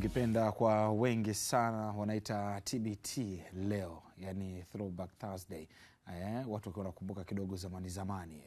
ukipenda kwa wengi sana wanaita TBT leo, yani Throwback Thursday. Watu wakiwa wanakumbuka kidogo zamani.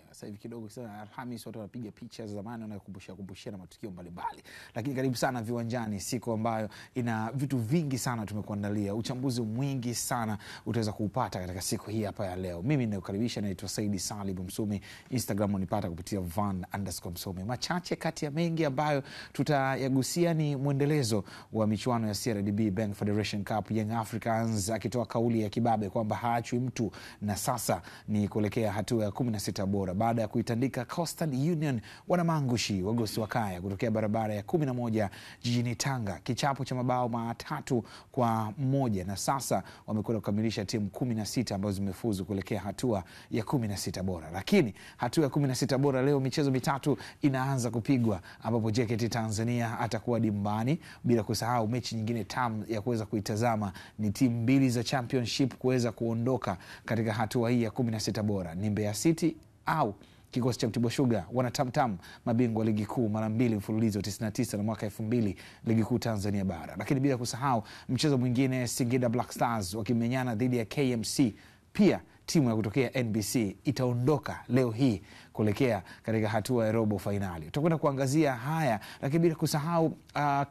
Sasa hivi kidogo sana Alhamisi watu wanapiga picha za zamani, wanakumbushia na matukio mbalimbali. Lakini karibu sana Viwanjani, siku ambayo ina vitu vingi sana tumekuandalia. Uchambuzi mwingi sana utaweza kuupata katika siku hii hapa ya leo. Mimi ninakukaribisha, naitwa Saidi Salib Msumi. Instagram unipata kupitia van_Msumi. Machache kati ya mengi ambayo tutayagusia ni mwendelezo wa michuano ya CRDB Bank Federation Cup, Young Africans akitoa kauli ya kibabe kwamba haachwi mtu, na sasa ni kuelekea hatua ya 16 bora baada ya kuitandika Coastal Union wanamangushi Wagosi Wakaya kutokea barabara ya 11 jijini Tanga, kichapo cha mabao 3-1, na sasa wamekwenda kukamilisha timu 16 ambazo zimefuzu kuelekea hatua ya 16 bora. Lakini hatua ya 16 bora leo michezo mitatu inaanza kupigwa, ambapo JKT Tanzania atakuwa dimbani, bila kusahau mechi nyingine tamu ya kuweza kuitazama ni timu mbili za championship kuweza kuondoka katika hatua hii ya 16 bora. Ni Mbeya City au kikosi cha Mtibwa Sugar, wanatamtam mabingwa ligi kuu mara 2 mfululizo 99 na mwaka 2000 ligi kuu Tanzania bara. Lakini bila kusahau mchezo mwingine Singida Black Stars wakimenyana dhidi ya KMC, pia timu ya kutokea NBC itaondoka leo hii kuelekea katika hatua ya robo finali. Tutakwenda kuangazia haya, lakini bila kusahau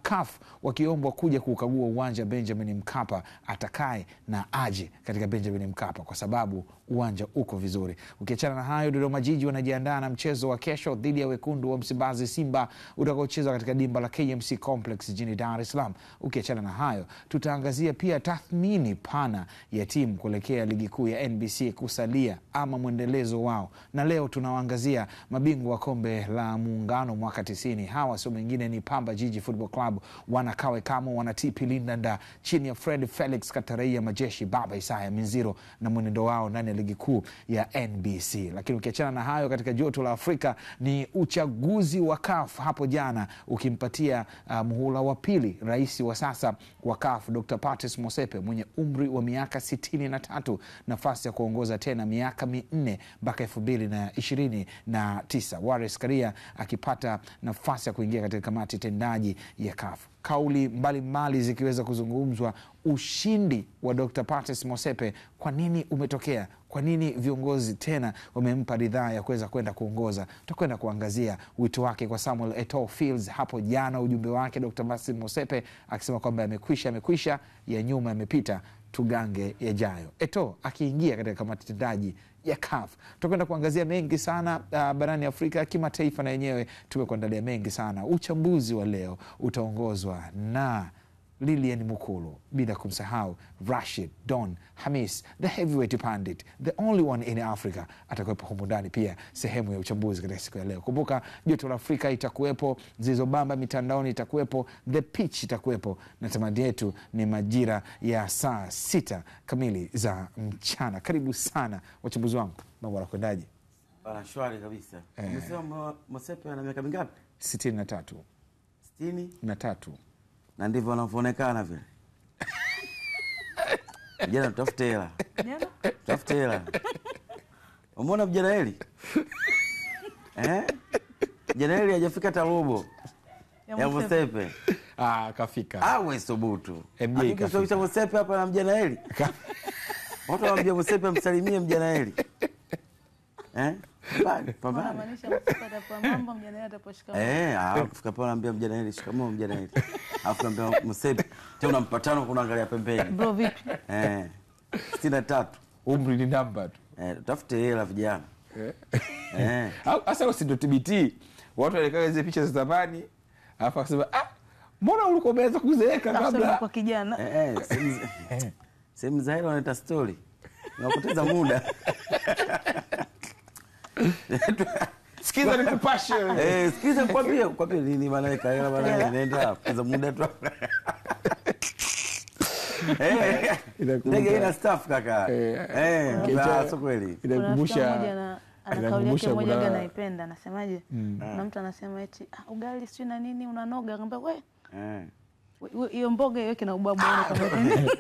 CAF wakiombwa kuja kukagua uwanja Benjamin Mkapa, atakaye na aje katika Benjamin Mkapa kwa sababu uwanja uko vizuri. Ukiachana na hayo, Dodoma Jiji wanajiandaa na mchezo wa kesho dhidi ya wekundu wa Msimbazi Simba utakaochezwa katika dimba la KMC Complex jijini Dar es Salaam. Ukiachana na hayo, tutaangazia pia tathmini pana ya timu kuelekea ligi kuu ya NBC kusalia ama mwendelezo wao. Na leo tunawaangazia mabingwa wa kombe la Muungano mwaka 90. Hawa sio mwingine ni Pamba Jiji Football Club, wanakawe kama wana TP Lindanda chini ya Fred Felix Katareia Majeshi Baba Isaya Minziro na mwenendo wao ndani ya ligi kuu ya NBC. Lakini ukiachana na hayo, katika joto la Afrika ni uchaguzi wa CAF hapo jana ukimpatia muhula wa pili rais wa sasa wa CAF Dr. Patrice Motsepe mwenye umri wa miaka 63 nafasi ya kuongoza tena miaka 4 mpaka 2029. Wallace Karia akipata nafasi ya kuingia katika kamati tendaji ya CAF. Kauli mbalimbali zikiweza kuzungumzwa. Ushindi wa Dr. Patrice Motsepe, kwa nini umetokea? Kwa nini viongozi tena wamempa ridhaa ya kuweza kwenda kuongoza? Tutakwenda kuangazia wito wake kwa Samuel Eto'o Fields hapo jana, ujumbe wake Dr. Patrice Motsepe akisema kwamba amekwisha, ya nyuma yamepita, tugange yajayo. Eto'o akiingia katika kamati tendaji ya CAF. Tutakwenda kuangazia mengi sana barani Afrika, kimataifa na yenyewe tumekuandalia mengi sana. Uchambuzi wa leo utaongozwa na Lilian Mukulu, bila kumsahau Rashid Don Hamis, the heavyweight pandit, the only one in Africa, atakuwepo humu ndani pia sehemu ya uchambuzi katika siku ya leo. Kumbuka joto la Afrika itakuwepo, Zilizobamba mitandaoni itakuwepo, the pitch itakuwepo, na tamati yetu ni majira ya saa 6 kamili za mchana. Karibu sana wachambuzi wangu, mambo yanakwendaje? Bana shwari kabisa. Umesema Motsepe ana miaka mingapi? 63. 63. Na ndivyo wanavyoonekana vile. Vijana tutafute hela. Tutafute hela. Umeona vijana heli? Vijana heli hajafika tarobo ya Motsepe. Kafika. Wewe sobutu. MJ kafika. Motsepe hapa na mjana heli. Watu wanambia Motsepe msalimie mjana heli. Pambana. Maanisha msipata kwa mambo mjana heli ataposhika. Kufika pale anambia mjana heli shikamoo mjana heli. Alafu anambia Motsepe tena unampatano kunaangalia pembeni. Bro vipi? 63. Umri ni namba tu. Tafute hela vijana. Asa usindo TBT. Watu walikaa hizo picha za zamani. Alafu akasema mbona ulikuwa umeanza kuzeeka kabla? Kwa kijana. Sehemu za hela wanaita story. Unapoteza muda. Sikiza nikupashe. Sikiza kwambie nini maana yake hela bana inaenda kupoteza muda tu. Ndege ina staff kaka. Sio kweli. Inakumbusha ana kauli yake moja gani naipenda, anasemaje? Na mtu anasema eti ugali sio na nini unanoga, akamwambia wewe hiyo mboga iweke na ubabu kama hivi.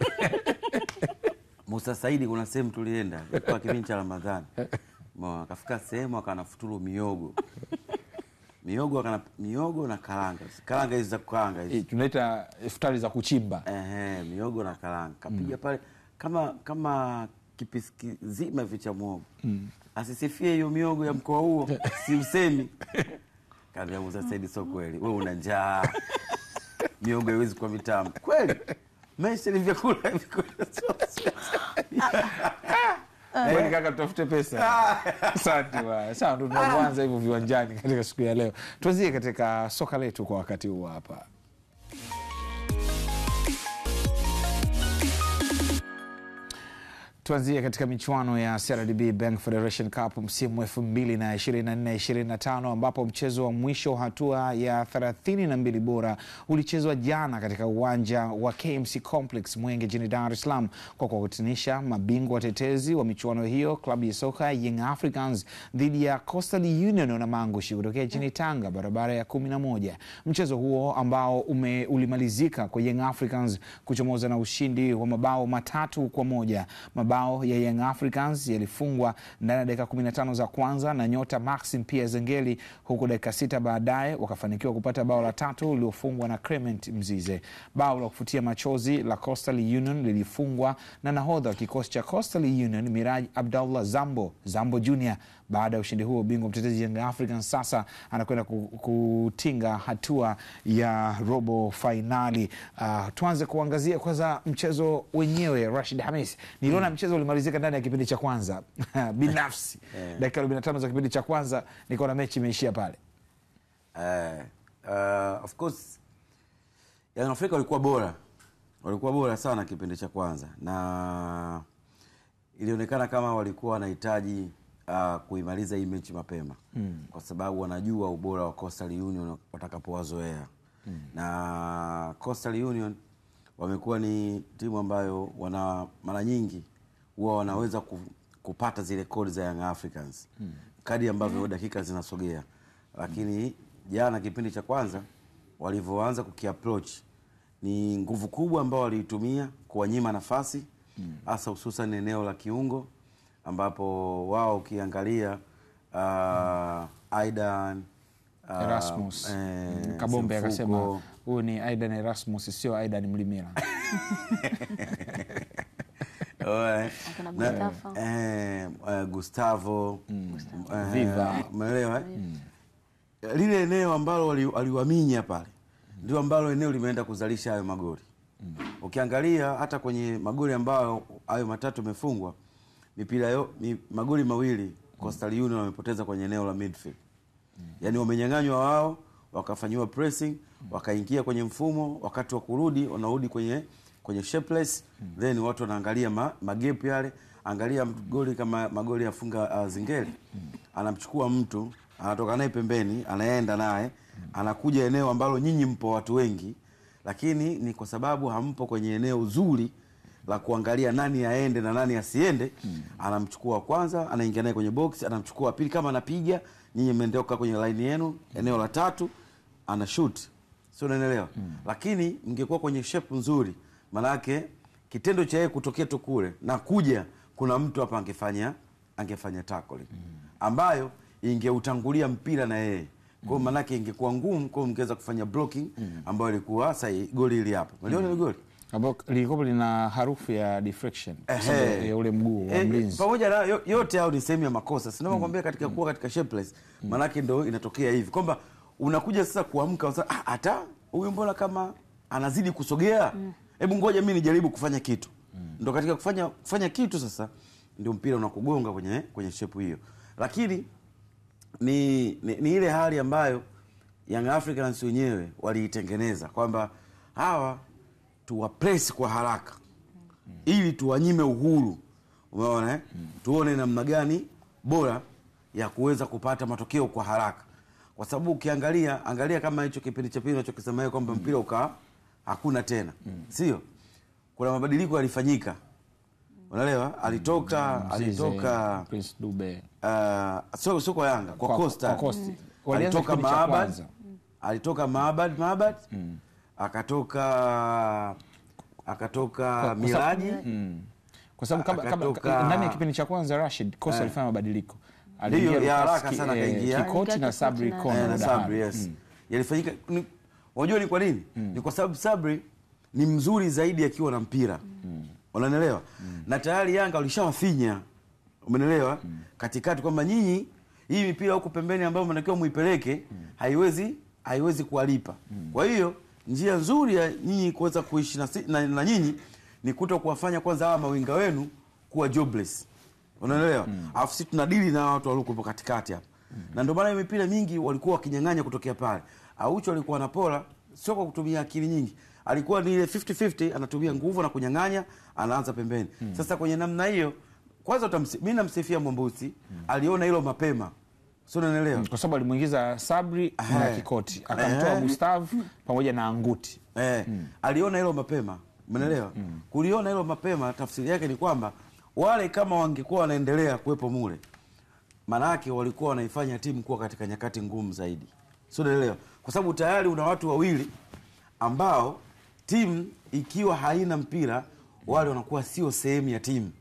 Musa Saidi kuna sehemu tulienda kwa kipindi cha Ramadhani. Akafika sehemu akanafuturu miogo. Miogo na karanga. Karanga hizi za kukaanga hizi. Tunaita futari za kuchimba. Miogo na karanga. Kapiga pale kama kipisi kizima vicha muogo. Asisifie hiyo miogo ya mkoa huo, si usemi. Kaambia Musa Said, sio kweli. Wewe una njaa. Miogo haiwezi kuwa mitamu. Kweli? Maisha ni vyakula hivi. Kwani kaka, tutafute pesa. Asante bwana. Sawa, ndio tunaanza hivyo viwanjani katika siku ya leo. Tuanzie katika soka letu kwa wakati huu hapa. Tuanzie katika michuano ya CRDB Bank Federation Cup msimu 2024-2025 ambapo mchezo wa mwisho hatua ya 32 bora ulichezwa jana katika uwanja wa KMC Complex Mwenge jijini Dar es Salaam kwa kukutanisha mabingwa watetezi wa michuano hiyo, klabu ya soka Young Africans dhidi ya Coastal Union na Mangushi kutokea jijini Tanga, barabara ya 11. Mchezo huo ambao ulimalizika kwa Young Africans kuchomoza na ushindi wa mabao 3-1. Mabao ya Young Africans yalifungwa ndani ya dakika 15 za kwanza na nyota Maxim Pia Zengeli, huku dakika 6 baadaye wakafanikiwa kupata bao la 3 lililofungwa na Clement Mzize. Bao la kufutia machozi la Coastal Union lilifungwa na nahodha wa kikosi cha Coastal Union Miraj Abdallah Zambo Junior. Baada ya ushindi huo, bingwa mtetezi Young Africans sasa anakwenda kutinga hatua ya robo finali. Tuanze kuangazia kwanza mchezo wenyewe. Rashid Hamis, niliona mchezo ulimalizika ndani ya kipindi cha kwanza. Binafsi dakika 45 za kipindi cha kwanza nikaona mechi imeishia pale. Of course Young Africa walikuwa bora sana kipindi cha kwanza, na ilionekana kama walikuwa wanahitaji kuimaliza hii mechi mapema kwa sababu wanajua ubora wa Coastal Union watakapowazoea. Na Coastal Union wamekuwa ni timu ambayo mara nyingi huwa wanaweza kupata zile kodi za Young Africans kadi ambavyo dakika zinasogea, lakini jana kipindi cha kwanza walivyoanza kukiapproach ni nguvu kubwa ambao waliitumia kuwanyima nafasi, hasa hususan eneo la kiungo ambapo wao ukiangalia Aidan Erasmus Kabombe akasema huyu ni Aidan Erasmus, sio Aidan Mlimira. Gustavo Viva, umeelewa? Lile eneo ambalo aliwaminya pale ndio ambalo eneo limeenda kuzalisha hayo magoli. Ukiangalia hata kwenye magoli ambayo hayo 3 yamefungwa, magoli 2 Coastal Union wamepoteza kwenye eneo la midfield. Yaani wamenyang'anywa wao, wakafanyiwa pressing, wakaingia kwenye mfumo, wakati wa kurudi wanarudi kwenye shapeless, then watu wanaangalia magap yale. Angalia goli kama magoli yafunga Zingeli, anamchukua mtu, anatoka naye pembeni, anaenda naye, anakuja eneo ambalo nyinyi mpo watu wengi, lakini ni kwa sababu hampo kwenye eneo zuri la kuangalia nani aende na nani asiende. Anamchukua kwanza, anaingia naye kwenye box, anamchukua pili, kama anapiga nyinyi mmendoka kwenye line yenu, eneo la 3 ana shoot, sio, unaelewa? Lakini mngekuwa kwenye shape nzuri, manake kitendo cha yeye kutokea tu kule na kuja, kuna mtu hapa angefanya tackle ambayo ingeutangulia mpira na yeye, kwa manake ingekuwa ngumu kwa mngeweza kufanya blocking ambayo ilikuwa sahi. Goli ile hapo, unaona ile goli lilikuwa lina harufu ya deflection ya ule mguu wa mlinzi. Pamoja na yote hao ni sehemu ya makosa. Sina nakwambia katika kuwa katika shapeless, manake ndio inatokea hivi kwamba unakuja sasa kuamka sasa, hata huyu mbona kama anazidi kusogea, hebu ngoja mimi nijaribu kufanya kitu. Ndio katika kufanya kitu sasa ndio mpira unakugonga kwenye shape hiyo. Lakini ni ile hali ambayo Young Africans wenyewe waliitengeneza kwamba hawa tuwapress kwa haraka ili tuwanyime uhuru, umeona tuone namna gani bora ya kuweza kupata matokeo kwa haraka, kwa sababu ukiangalia kama hicho kipindi cha pili unachokisema wewe kwamba mpira hakuna tena, sio, kuna mabadiliko yalifanyika, unaelewa? Alitoka Prince Dube, sio kwa Yanga, kwa Costa alitoka Maabad akatoka Miraji, kwa sababu ndani ya kipindi cha kwanza Rashid Costa alifanya mabadiliko. Ndio ya haraka sana kaingia Kikoti na Sabri Kono na Sabri, yes. Yalifanyika, unajua ni kwa nini? Ni kwa sababu Sabri ni mzuri zaidi akiwa na mpira. Unanielewa? Na tayari Yanga walishawafinya. Umeelewa? Katikati kwamba nyinyi hii mipira huko pembeni ambayo mnatakiwa muipeleke haiwezi kuwalipa. Kwa hiyo njia nzuri ya nyinyi kuweza kuishi na nyinyi ni kuto kuwafanya kwanza hawa mawinga wenu kuwa jobless. Unaelewa? Alafu sisi tunadili na watu waliokuwa katikati hapa. Na ndio maana mipira mingi walikuwa wakinyang'anya kutokea pale. Aucho alikuwa anapola sio kwa kutumia akili nyingi. Alikuwa ni ile 50-50, anatumia nguvu na kunyang'anya, anaanza pembeni. Sasa kwenye namna hiyo, kwanza mimi namsifia Mwambusi, aliona hilo mapema. Sio, unaelewa? Kwa sababu alimuingiza Sabri na Kikoti, akamtoa Gustav pamoja na Anguti. Aliona hilo mapema. Umeelewa? Kuliona hilo mapema, tafsiri yake ni kwamba wale kama wangekuwa wanaendelea kuwepo mule, maana yake walikuwa wanaifanya timu kuwa katika nyakati ngumu zaidi. Sio, unaelewa? Kwa sababu tayari una watu wawili ambao timu ikiwa haina mpira wale wanakuwa sio sehemu ya timu.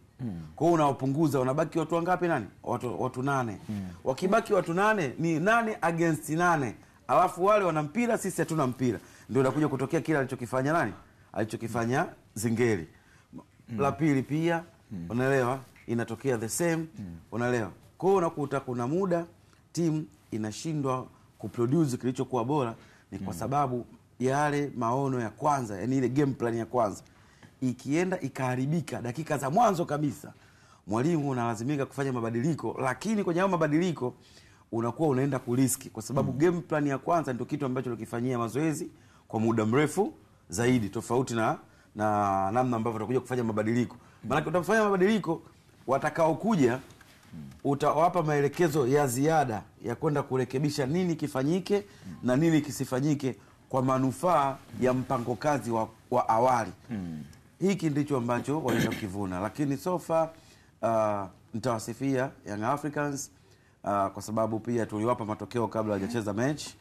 Kwa hiyo unawapunguza, unabaki watu wangapi? Watu 8. Wakibaki watu 8 ni 8 against 8. Alafu wale wana mpira, sisi hatuna mpira. Ndio inakuja kutokea kile alichokifanya alichokifanya Zingeli. La pili pia, unaelewa, inatokea the same, unaelewa. Kwa hiyo unakuta kuna muda timu inashindwa kuproduce kilichokuwa bora, ni kwa sababu yale maono ya kwanza, yani ile game plan ya kwanza ikienda ikaharibika dakika za mwanzo kabisa, mwalimu unalazimika kufanya mabadiliko, lakini kwenye hayo mabadiliko unakuwa unaenda kuriski, kwa sababu game plan ya kwanza ndio kitu ambacho ulikifanyia mazoezi kwa muda mrefu zaidi, tofauti na namna ambavyo utakuja kufanya mabadiliko. Maana utafanya mabadiliko, watakao kuja utawapa maelekezo ya ziada ya kwenda kurekebisha nini kifanyike na nini kisifanyike kwa manufaa ya mpango kazi wa awali. Hiki ndicho ambacho wanaenda kukivuna, lakini so far nitawasifia Young Africans kwa sababu pia tuliwapa matokeo kabla hajacheza mechi,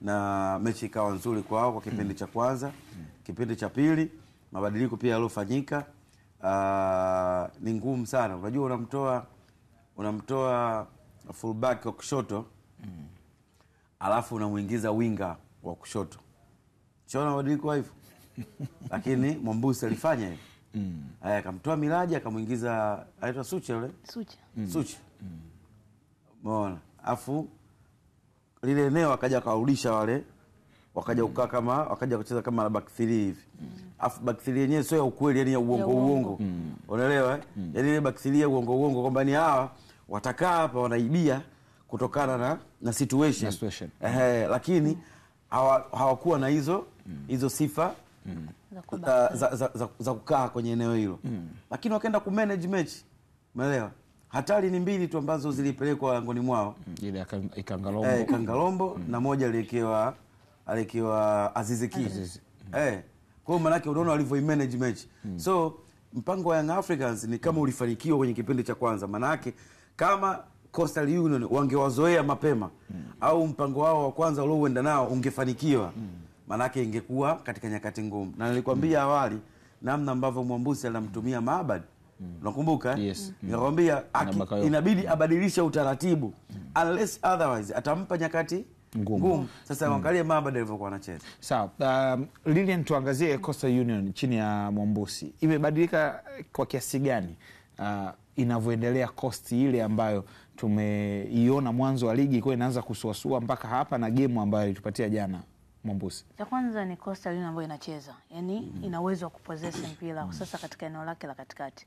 na mechi ikawa nzuri kwao kwa kipindi cha kwanza. Kipindi cha pili mabadiliko pia yaliyofanyika ni ngumu sana. Unajua unamtoa fullback wa kushoto alafu unamuingiza winga wa kushoto. Chona mabadiliko hivyo. Lakini Mwambusi alifanya hivyo. Akamtoa Miraji akamuingiza anaitwa Suche yule. Suche. Umeona? Afu lile eneo akaja akarudisha wale, wakaja kucheza kama back 3 hivi. Afu back 3 yenyewe sio ya ukweli, yani ya uongo. Unaelewa? Yani ile back 3 ya uongo kwamba ni hawa watakaa hapa wanaibia kutokana na situation. Lakini hawakuwa na hizo sifa za kukaa kwenye eneo hilo. Lakini wakaenda kumanage mechi. Umeelewa? Hatari ni mbili tu ambazo zilipelekwa langoni mwao. Ile Ikangalombo. Ikangalombo na moja alikiwa Aziz Ki. Kwa maana yake unaona walivyo manage mechi. So mpango wa Young Africans ni kama ulifanikiwa kwenye kipindi cha kwanza. Maana yake kama Coastal Union wangewazoea mapema au mpango wao wa kwanza ulioenda nao ungefanikiwa, maana yake ingekuwa katika nyakati ngumu. Na nilikwambia awali namna ambavyo Mwambusi alimtumia Maabad. Unakumbuka? Yes. Nilikwambia inabidi abadilishe utaratibu. Unless otherwise atampa nyakati ngumu. Sasa angalia Maabad alivyokuwa anacheza. Sawa. Lilian, tuangazie Coastal Union chini ya Mwambusi. Imebadilika kwa kiasi gani inavyoendelea kosti ile ambayo tumeiona mwanzo wa ligi kwa inaanza kusuasua mpaka hapa na game ambayo ilitupatia jana Mwambusi? Cha kwanza ni Coastal Union ambayo inacheza. Yaani ina uwezo wa kupossess mpira sasa katika eneo lake la katikati.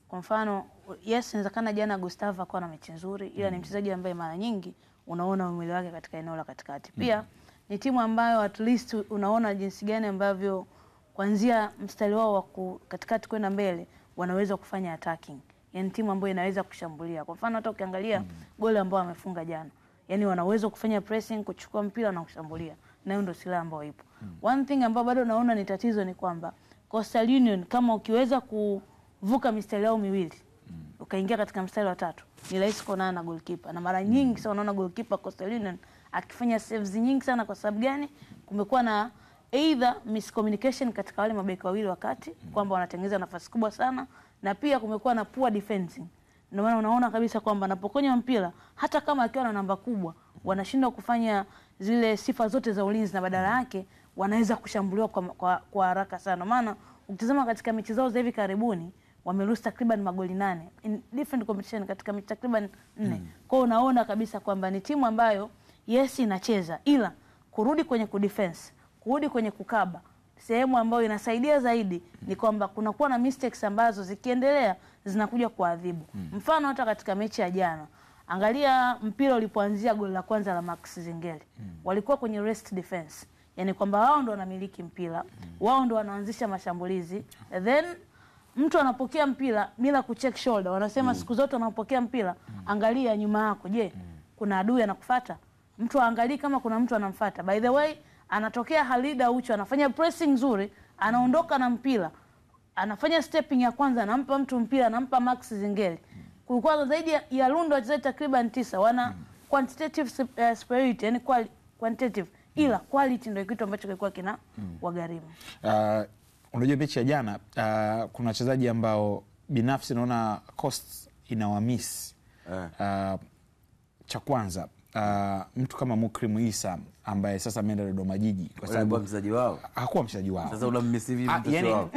Kwa mfano, yes, inawezekana jana Gustavo akawa na mechi nzuri, ila ni mchezaji ambaye mara nyingi unaona mwili wake katika eneo la katikati. Pia ni timu ambayo at least unaona jinsi gani ambavyo kuanzia mstari wao wa katikati kwenda mbele wanaweza kufanya attacking. Yaani timu ambayo inaweza kushambulia. Kwa mfano hata ukiangalia goli ambao wamefunga jana. Yaani wanaweza kufanya pressing, kuchukua mpira na kushambulia. Na hiyo ndio silaha ambayo ipo. One thing ambayo bado naona ni tatizo ni kwamba Coastal Union kama ukiweza kuvuka mistari yao miwili ukaingia katika mstari wa tatu, ni rahisi kuonana na goalkeeper. Na mara nyingi sana unaona goalkeeper Coastal Union akifanya saves nyingi sana. Kwa sababu gani? Kumekuwa na either miscommunication katika wale mabeki wawili wakati kwamba wanatengeneza nafasi kubwa sana, na pia kumekuwa na poor defending. Ndio maana unaona kabisa kwamba anapokonya mpira hata kama akiwa na namba kubwa wanashindwa kufanya zile sifa zote za ulinzi, na badala yake wanaweza kushambuliwa kwa haraka sana. Maana ukitazama katika mechi zao za hivi karibuni wameruhusu takriban magoli 8 in different competition katika mechi takriban 4. Kwa hiyo unaona kabisa kwamba ni timu ambayo yes inacheza, ila kurudi kwenye kudefense, kurudi kwenye kukaba, sehemu ambayo inasaidia zaidi ni kwamba kunakuwa na mistakes ambazo zikiendelea zinakuja kuadhibu. Mfano hata katika mechi ya jana, angalia mpira ulipoanzia goli la kwanza la Max Zengeli. Walikuwa kwenye rest defense. Yaani kwamba wao ndo wanamiliki mpira, wao ndo wanaanzisha mashambulizi. Then mtu anapokea mpira bila kucheck shoulder. Wanasema siku zote unapokea mpira, angalia nyuma yako. Je, kuna adui anakufuata? Mtu aangalie kama kuna mtu anamfuata. By the way, anatokea Halida Ucho, anafanya pressing nzuri, anaondoka na mpira. Anafanya stepping ya kwanza, anampa mtu mpira, anampa Max Zengeli. Kulikuwa zaidi ya lundo wachezaji takriban 9, wana quantitative superiority, yani quantitative, ila quality ndio kitu ambacho kilikuwa kina wagharimu. Unajua mechi ya jana kuna wachezaji ambao binafsi naona cost inawamiss. Cha kwanza mtu kama Mukrim Isa ambaye sasa ameenda Dodoma Jiji kwa sababu mchezaji wao hakuwa mchezaji wao. Sasa unammiss vipi mtu wao?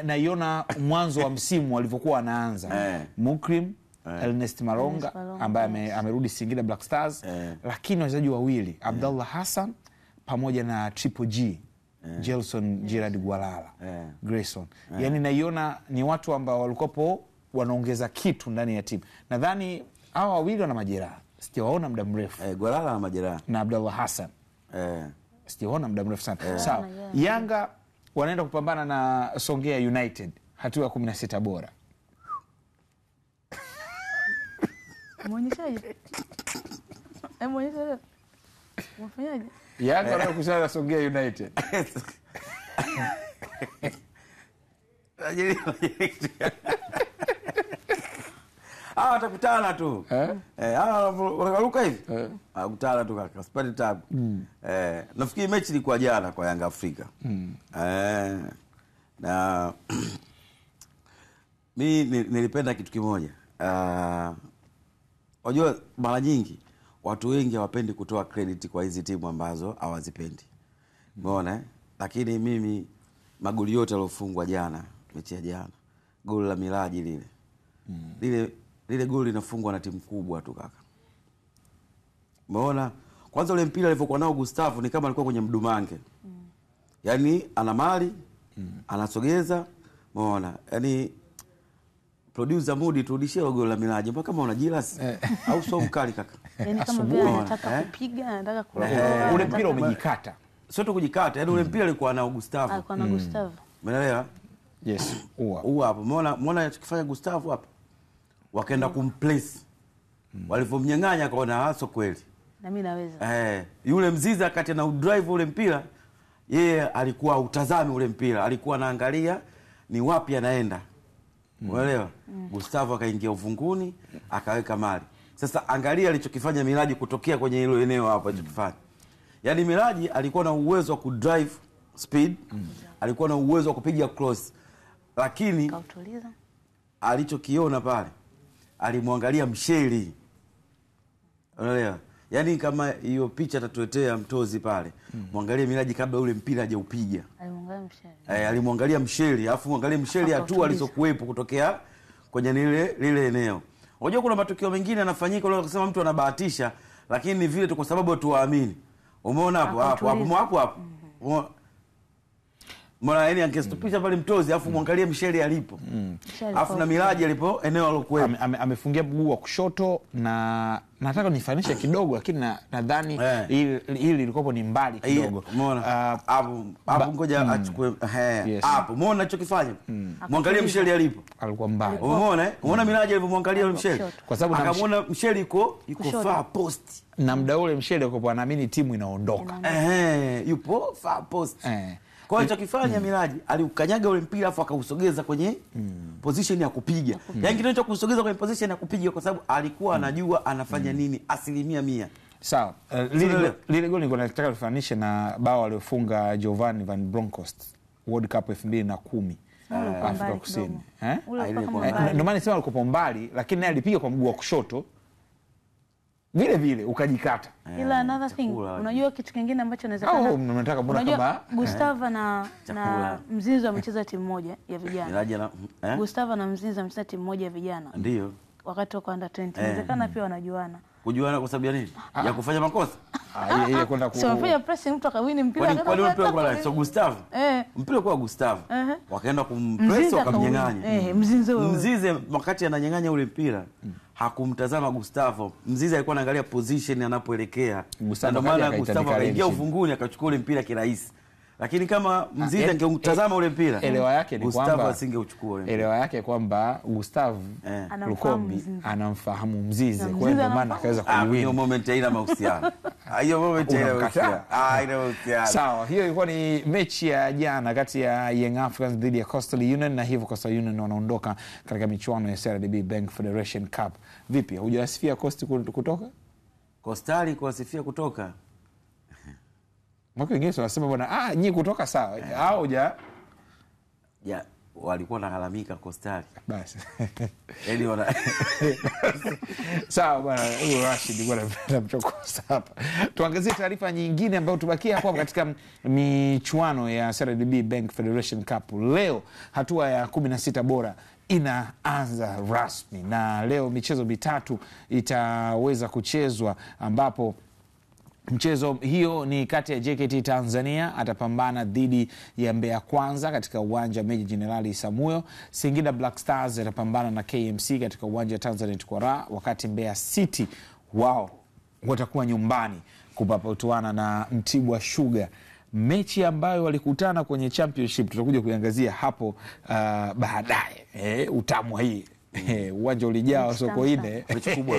Naiona mwanzo wa msimu walivyokuwa wanaanza Mukrim, Ernest Malonga ambaye amerudi Singida Black Stars, lakini wachezaji wawili Abdallah Hassan pamoja na Triple G Gelson Gerard Gwalala Grayson. Yani naiona ni watu ambao walikopo wanaongeza kitu ndani ya timu. Nadhani hawa wawili wana majeraha. Sijawaona muda mrefu. Gwalala na majeraha. Na Abdallah Hassan. Sijawaona muda mrefu sana. Sawa. Yanga wanaenda kupambana na Songea United hatua ya 16 bora. Muonyeshaje? Muonyeshaje? Mfanyaje? Yanga wanaenda kucheza na Songea United. Watakutana tu. Wanaruka hivi. Watakutana tu kaka. Sipati tabu. Nafikiri mechi ilikuwa jana kwa Yanga Afrika. Na mimi nilipenda kitu kimoja. Unajua mara nyingi watu wengi hawapendi kutoa credit kwa hizi timu ambazo hawazipendi. Umeona? Lakini mimi magoli yote yalofungwa jana, mechi ya jana, goli la Miraji lile goli linafungwa na timu kubwa tu kaka. Umeona? Kwanza ule mpira alivyokuwa nao Gustavo ni kama alikuwa kwenye mdumange. Yaani ana mali, anasogeza, umeona? Yaani producer Mudi turudishie goli la Miraji mpaka kama una jealous au sio mkali kaka. Yaani kama vile anataka kupiga, anataka kula. Ule mpira umejikata. Sio tu kujikata, yaani ule mpira alikuwa na Gustavo. Alikuwa na Gustavo. Umeelewa? Yes, hapo. Umeona tukifanya Gustavo hapo. Wakaenda kumplace. Walivomnyang'anya akaona haso kweli. Na mimi naweza. Yule Mziza kati na drive ule mpira, yeye alikuwa utazami ule mpira, alikuwa anaangalia ni wapi anaenda. Umeelewa? Gustavo akaingia uvunguni, akaweka mali. Sasa angalia alichokifanya Miraji kutokea kwenye hilo eneo hapo alichokifanya. Yaani Miraji alikuwa na uwezo wa kudrive speed, alikuwa na uwezo wa kupiga cross. Lakini kautuliza. Alichokiona pale, alimwangalia Msheli. Unaelewa? Yaani kama hiyo picha tatuletea Mtozi pale. Muangalie Miraji kabla ule mpira hajaupiga. Alimwangalia Msheli. Alimwangalia Msheli, alafu muangalie Msheli hatua alizokuepo kutokea kwenye lile eneo. Unajua kuna matukio mengine yanafanyika leo kusema mtu anabahatisha, lakini ni vile tu kwa sababu tuwaamini. Umeona hapo. Mbona yani angestopisha pale Mtozi afu muangalie Msheli alipo. Afu na Miraji alipo eneo alokuwepo. Amefungia mguu wa kushoto na nataka nifanishe kidogo lakini nadhani hili lilikuwa ni mbali kidogo. Umeona? Hapo ngoja achukue hapo. Umeona anachokifanya? Muangalie Msheli alipo. Alikuwa mbali. Umeona Miraji alipomwangalia Msheli. Kwa sababu akamwona Msheli yuko far post. Na muda ule Msheli alikuwa anaamini timu inaondoka. Yupo far post. Kwa hiyo chokifanya Miraji aliukanyaga ule mpira afu akausogeza kwenye position ya kupiga. Yaani kitu cha kusogeza kwenye position ya kupiga kwa sababu alikuwa anajua anafanya nini 100%. Sawa. Lile goli nilikuwa nataka kufanisha na bao aliofunga Giovanni Van Bronckhorst World Cup 2010 Afrika Kusini. Ndio maana nisema alikuwa mbali, lakini naye alipiga kwa mguu wa kushoto vile vile ukajikata. Ila another thing, unajua kitu kingine ambacho inawezekana. Unataka mbona kama Gustavo na Mzizi wamecheza timu moja ya vijana. Gustavo na Mzizi wamecheza timu moja ya vijana. Ndio. Wakati wa under 20. Inawezekana pia wanajuana. Kujuana kwa sababu ya nini? Ya kufanya makosa. Ile kwenda ku sio fanya pressing mtu akawini mpira kwa mpira kwa so Gustavo. Mpira kwa Gustavo. Wakaenda kumpress wakamnyang'anya. Mzizi wakati ananyang'anya ule mpira hakumtazama Gustavo. Mzizi alikuwa anaangalia position anapoelekea. Ndio maana Gustavo akaingia ufunguni akachukua ule mpira kirahisi. Lakini kama Mzizi angemtazama ule mpira, elewa yake ni kwamba Gustavo asingeuchukua ule mpira. Elewa yake kwamba Gustavo Lukombi anamfahamu Mzizi, kwa hiyo maana akaweza kuiwin. Hiyo moment haina mahusiano. Hiyo moment haina mahusiano. Haina mahusiano. Sawa, hiyo ilikuwa ni mechi ya jana kati ya Young Africans dhidi ya Coastal Union, na hivyo Coastal Union wanaondoka katika michuano ya CRDB Bank Federation Cup. Vipi? Hujawasifia Coastal kutoka? Coastal kuwasifia kutoka? Mwaka wengine wanasema bwana nyinyi kutoka sawa. Au walikuwa wanalalamika Coastal. Basi. Yaani sawa bwana, huyo Rashid bwana anamchokoza hapa. Tuangazie taarifa nyingine ambayo tubakia hapo katika michuano ya CRDB Bank Federation Cup. Leo hatua ya 16 bora inaanza rasmi, na leo michezo mitatu itaweza kuchezwa, ambapo mchezo hiyo ni kati ya JKT Tanzania atapambana dhidi ya Mbeya Kwanza katika uwanja Meja Jenerali Isamuhyo. Singida Black Stars atapambana na KMC katika uwanja Tanzanite Kwaraa, wakati Mbeya City wao watakuwa nyumbani kupapatuana na Mtibwa Sugar. Mechi ambayo walikutana kwenye championship tutakuja kuiangazia hapo baadaye. Utamu hii uwanja ulijaa Sokoine, mechi kubwa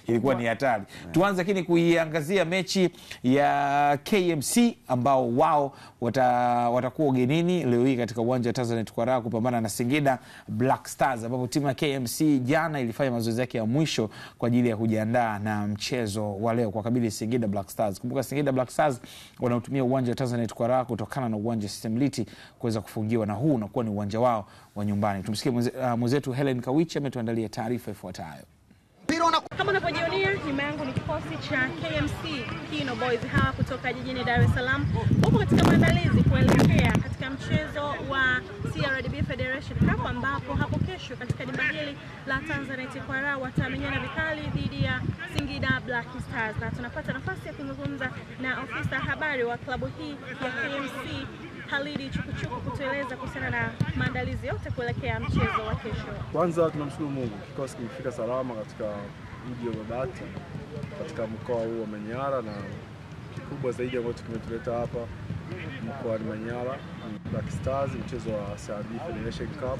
ilikuwa ni hatari. Tuanze lakini kuiangazia mechi ya KMC ambao wao watakuwa ugenini leo hii katika uwanja wa Tanzanite Kwaraa kupambana na Singida Black Stars, ambapo timu ya KMC jana ilifanya mazoezi yake ya mwisho kwa ajili ya kujiandaa na mchezo wa leo kwa kabili Singida Black Stars. Kumbuka Singida Black Stars wanaotumia uwanja wa Tanzanite Kwaraa kutokana na uwanja Systemliti kuweza kufungiwa, na huu unakuwa ni uwanja wao wa nyumbani. Tumsikie mwenzetu Helen Kawichi ametuandalia taarifa ifuatayo. Kama unavyojionea nyuma yangu ni kikosi cha KMC Kino Boys hawa kutoka jijini Dar es Salaam. Wapo katika maandalizi kuelekea katika mchezo wa CRDB Federation Cup, ambapo hapo kesho katika dimba hili la Tanzanite Kwaraa watamenyana vikali dhidi ya Singida Black Stars, na tunapata nafasi ya kuzungumza na ofisa habari wa klabu hii ya KMC Halidi Chukuchuku kutueleza kuhusiana na maandalizi yote kuelekea mchezo wa kesho. Kwanza tunamshukuru Mungu, kikosi kimefika salama katika mji wa Babati katika mkoa huu wa Manyara, na kikubwa zaidi ambacho kimetuleta hapa mkoa wa Manyara Black Stars, mchezo wa CRDB Federation Cup.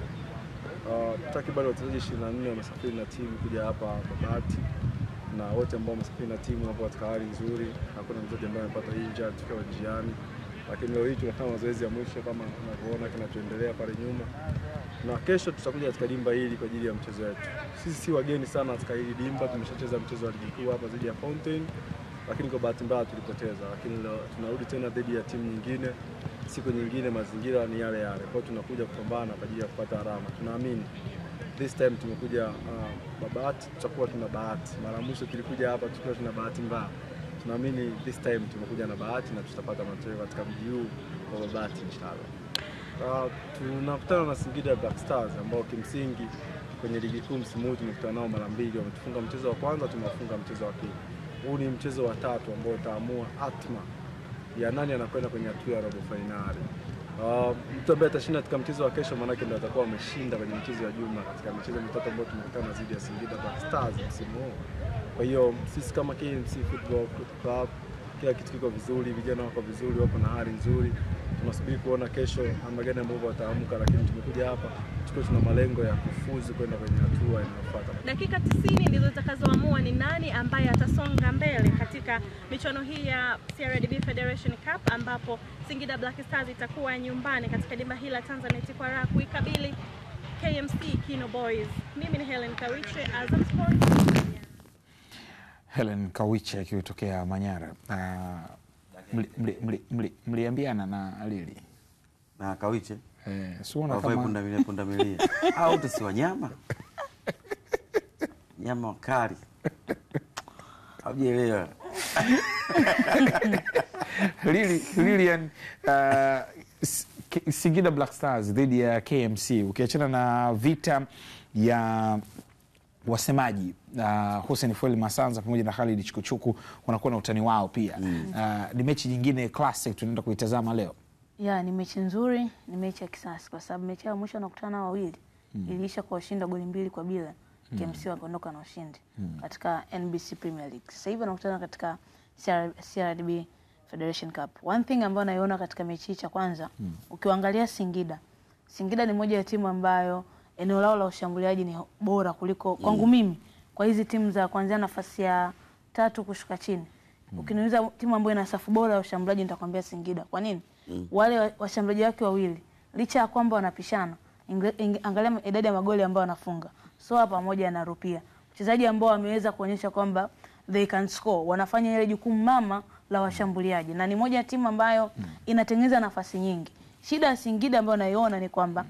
Takriban wachezaji 24 wamesafiri na timu kuja hapa Babati, na wote ambao wamesafiri na timu wapo katika hali nzuri. Hakuna mchezaji ambaye amepata injury tukiwa njiani. Lakini leo hii tunafanya mazoezi ya mwisho kama unavyoona kinachoendelea pale nyuma, na kesho tutakuja katika dimba hili kwa ajili ya mchezo wetu. Sisi si wageni sana katika hili dimba, tumeshacheza mchezo wa ligi kuu hapa dhidi ya Fountain, lakini kwa bahati mbaya tulipoteza. Lakini leo tunarudi tena dhidi ya timu nyingine, siku nyingine mazingira ni yale yale. Kwa hiyo tunakuja kupambana kwa ajili ya kupata alama. Tunaamini this time tumekuja Babati tutakuwa tuna bahati. Mara mwisho tulikuja hapa tukiwa tuna bahati mbaya. Tunaamini this time tumekuja na bahati na tutapata matokeo katika mji huu wa Babati inshallah. Tunakutana na Singida Black Stars ambao kimsingi kwenye ligi kuu msimu huu tumekutana nao mara mbili. Wametufunga mchezo wa kwanza, tumewafunga mchezo wa pili. Huu ni mchezo wa tatu ambao utaamua hatma ya nani anakwenda kwenye hatua ya robo finali. Mtu ambaye atashinda katika mchezo wa kesho maana yake ndio atakuwa ameshinda kwenye mchezo ya jumla katika michezo mitatu ambayo tumekutana dhidi ya Singida Black Stars msimu huu. Kwa hiyo sisi kama KMC Football Club kila kitu kiko vizuri, vijana wako vizuri, wako na hali nzuri. Tunasubiri kuona kesho namna gani ambavyo wataamka, lakini tumekuja hapa tukiwa tuna malengo ya kufuzu kwenda kwenye hatua inayofuata. Dakika 90 ndizo zitakazoamua ni nani ambaye atasonga mbele katika michuano hii ya CRDB Federation Cup, ambapo Singida Black Stars itakuwa nyumbani katika dimba hili la Tanzanite Kwaraa kuikabili KMC Kino Boys. Mimi ni Helen Kawiche, Azam Sports. Helen Kawiche akitokea Manyara. Mliambiana na Alili? na Kawiche. Siona kama pundamilia. Au si wanyama? Nyama wakali. Haujielewa. Lilian, Singida Black Stars dhidi ya KMC, ukiachana na vita ya wasemaji Hussein Fueli Masanza pamoja na Khalid Chukuchuku, wanakuwa na utani wao pia. Ni mechi nyingine classic tunaenda kuitazama leo. Ni mechi nzuri, ni mechi ya kisasa kwa sababu mechi ya mwisho wanakutana wawili iliisha kwa ushinda goli 2-2. KMC wakaondoka na ushindi katika NBC Premier League. Sasa hivi wanakutana katika CRDB Federation Cup. One thing ambayo naiona katika mechi hii, cha kwanza, ukiangalia Singida ni moja ya timu ambayo eneo lao la ushambuliaji ni bora kuliko kwangu mimi kwa hizi timu za kuanzia nafasi ya 3 kushuka chini. Ukiniuliza timu ambayo ina safu bora ya ushambuliaji nitakwambia Singida. Kwa nini? Wale washambuliaji wake wawili licha ya kwamba wanapishana, angalia idadi ya magoli ambayo wanafunga. Soa pamoja na Rupia. Wachezaji ambao wameweza kuonyesha kwamba they can score, wanafanya ile jukumu mama la washambuliaji, na ni moja ya timu ambayo inatengeneza nafasi nyingi. Shida ya Singida ambayo naiona ni kwamba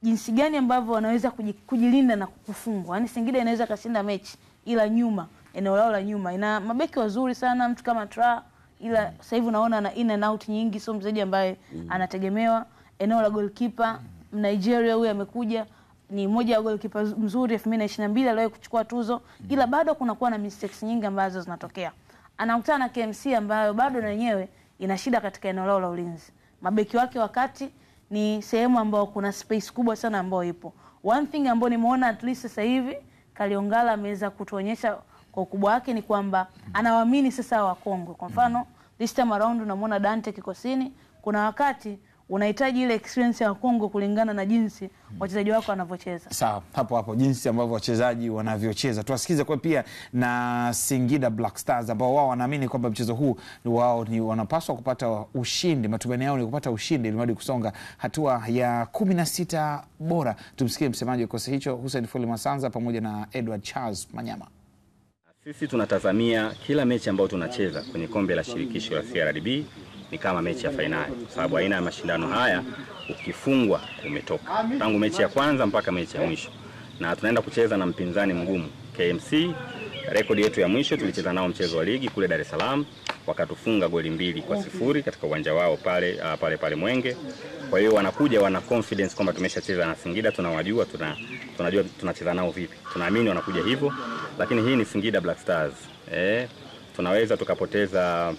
jinsi gani ambavyo wanaweza kujilinda na kufungwa. Yaani Singida inaweza kashinda mechi ila nyuma, eneo lao la nyuma ina mabeki wazuri sana, mtu kama Tra, ila sasa hivi unaona na in and out nyingi, sio mchezaji ambaye anategemewa. Eneo la goalkeeper Nigeria huyu amekuja, ni mmoja wa goalkeeper mzuri 2022 aliwahi kuchukua tuzo, ila bado kunakuwa na mistakes nyingi ambazo zinatokea. Anakutana na KMC ambayo bado na yenyewe ina shida katika eneo lao la ulinzi. Mabeki wake wakati ni sehemu ambayo kuna space kubwa sana ambayo ipo. One thing ambayo nimeona at least sasa hivi Kaliongala ameweza kutuonyesha kwa ukubwa wake ni kwamba anawaamini sasa wakongwe. Kwa mfano this time around unamwona Dante kikosini, kuna wakati unahitaji ile experience ya Kongo kulingana na jinsi wachezaji wako wanavyocheza. Sawa, hapo jinsi ambavyo wachezaji wanavyocheza. Tuwasikize kwa pia na Singida Black Stars ambao wao wanaamini kwamba mchezo huu wao ni wanapaswa kupata ushindi. Matumaini yao ni kupata ushindi ili hadi kusonga hatua ya 16 bora. Tumsikie msemaji wa kikosi hicho Hussein Fueli Masanza pamoja na Edward Charles Manyama. Sisi tunatazamia kila mechi ambayo tunacheza kwenye kombe la shirikisho la CRDB ni kama mechi ya fainali, kwa sababu aina ya mashindano haya ukifungwa umetoka. Tangu mechi ya kwanza mpaka mechi ya mwisho. Na tunaenda kucheza na mpinzani mgumu KMC. Rekodi yetu ya mwisho tulicheza nao mchezo wa ligi kule Dar es Salaam, wakatufunga goli 2-0 katika uwanja wao pale Mwenge. Kwa hiyo wanakuja wana confidence kwamba tumeshacheza na Singida, tunawajua, tunajua tunacheza nao vipi. Tunaamini wanakuja hivyo, lakini hii ni Singida Black Stars. Tunaweza tukapoteza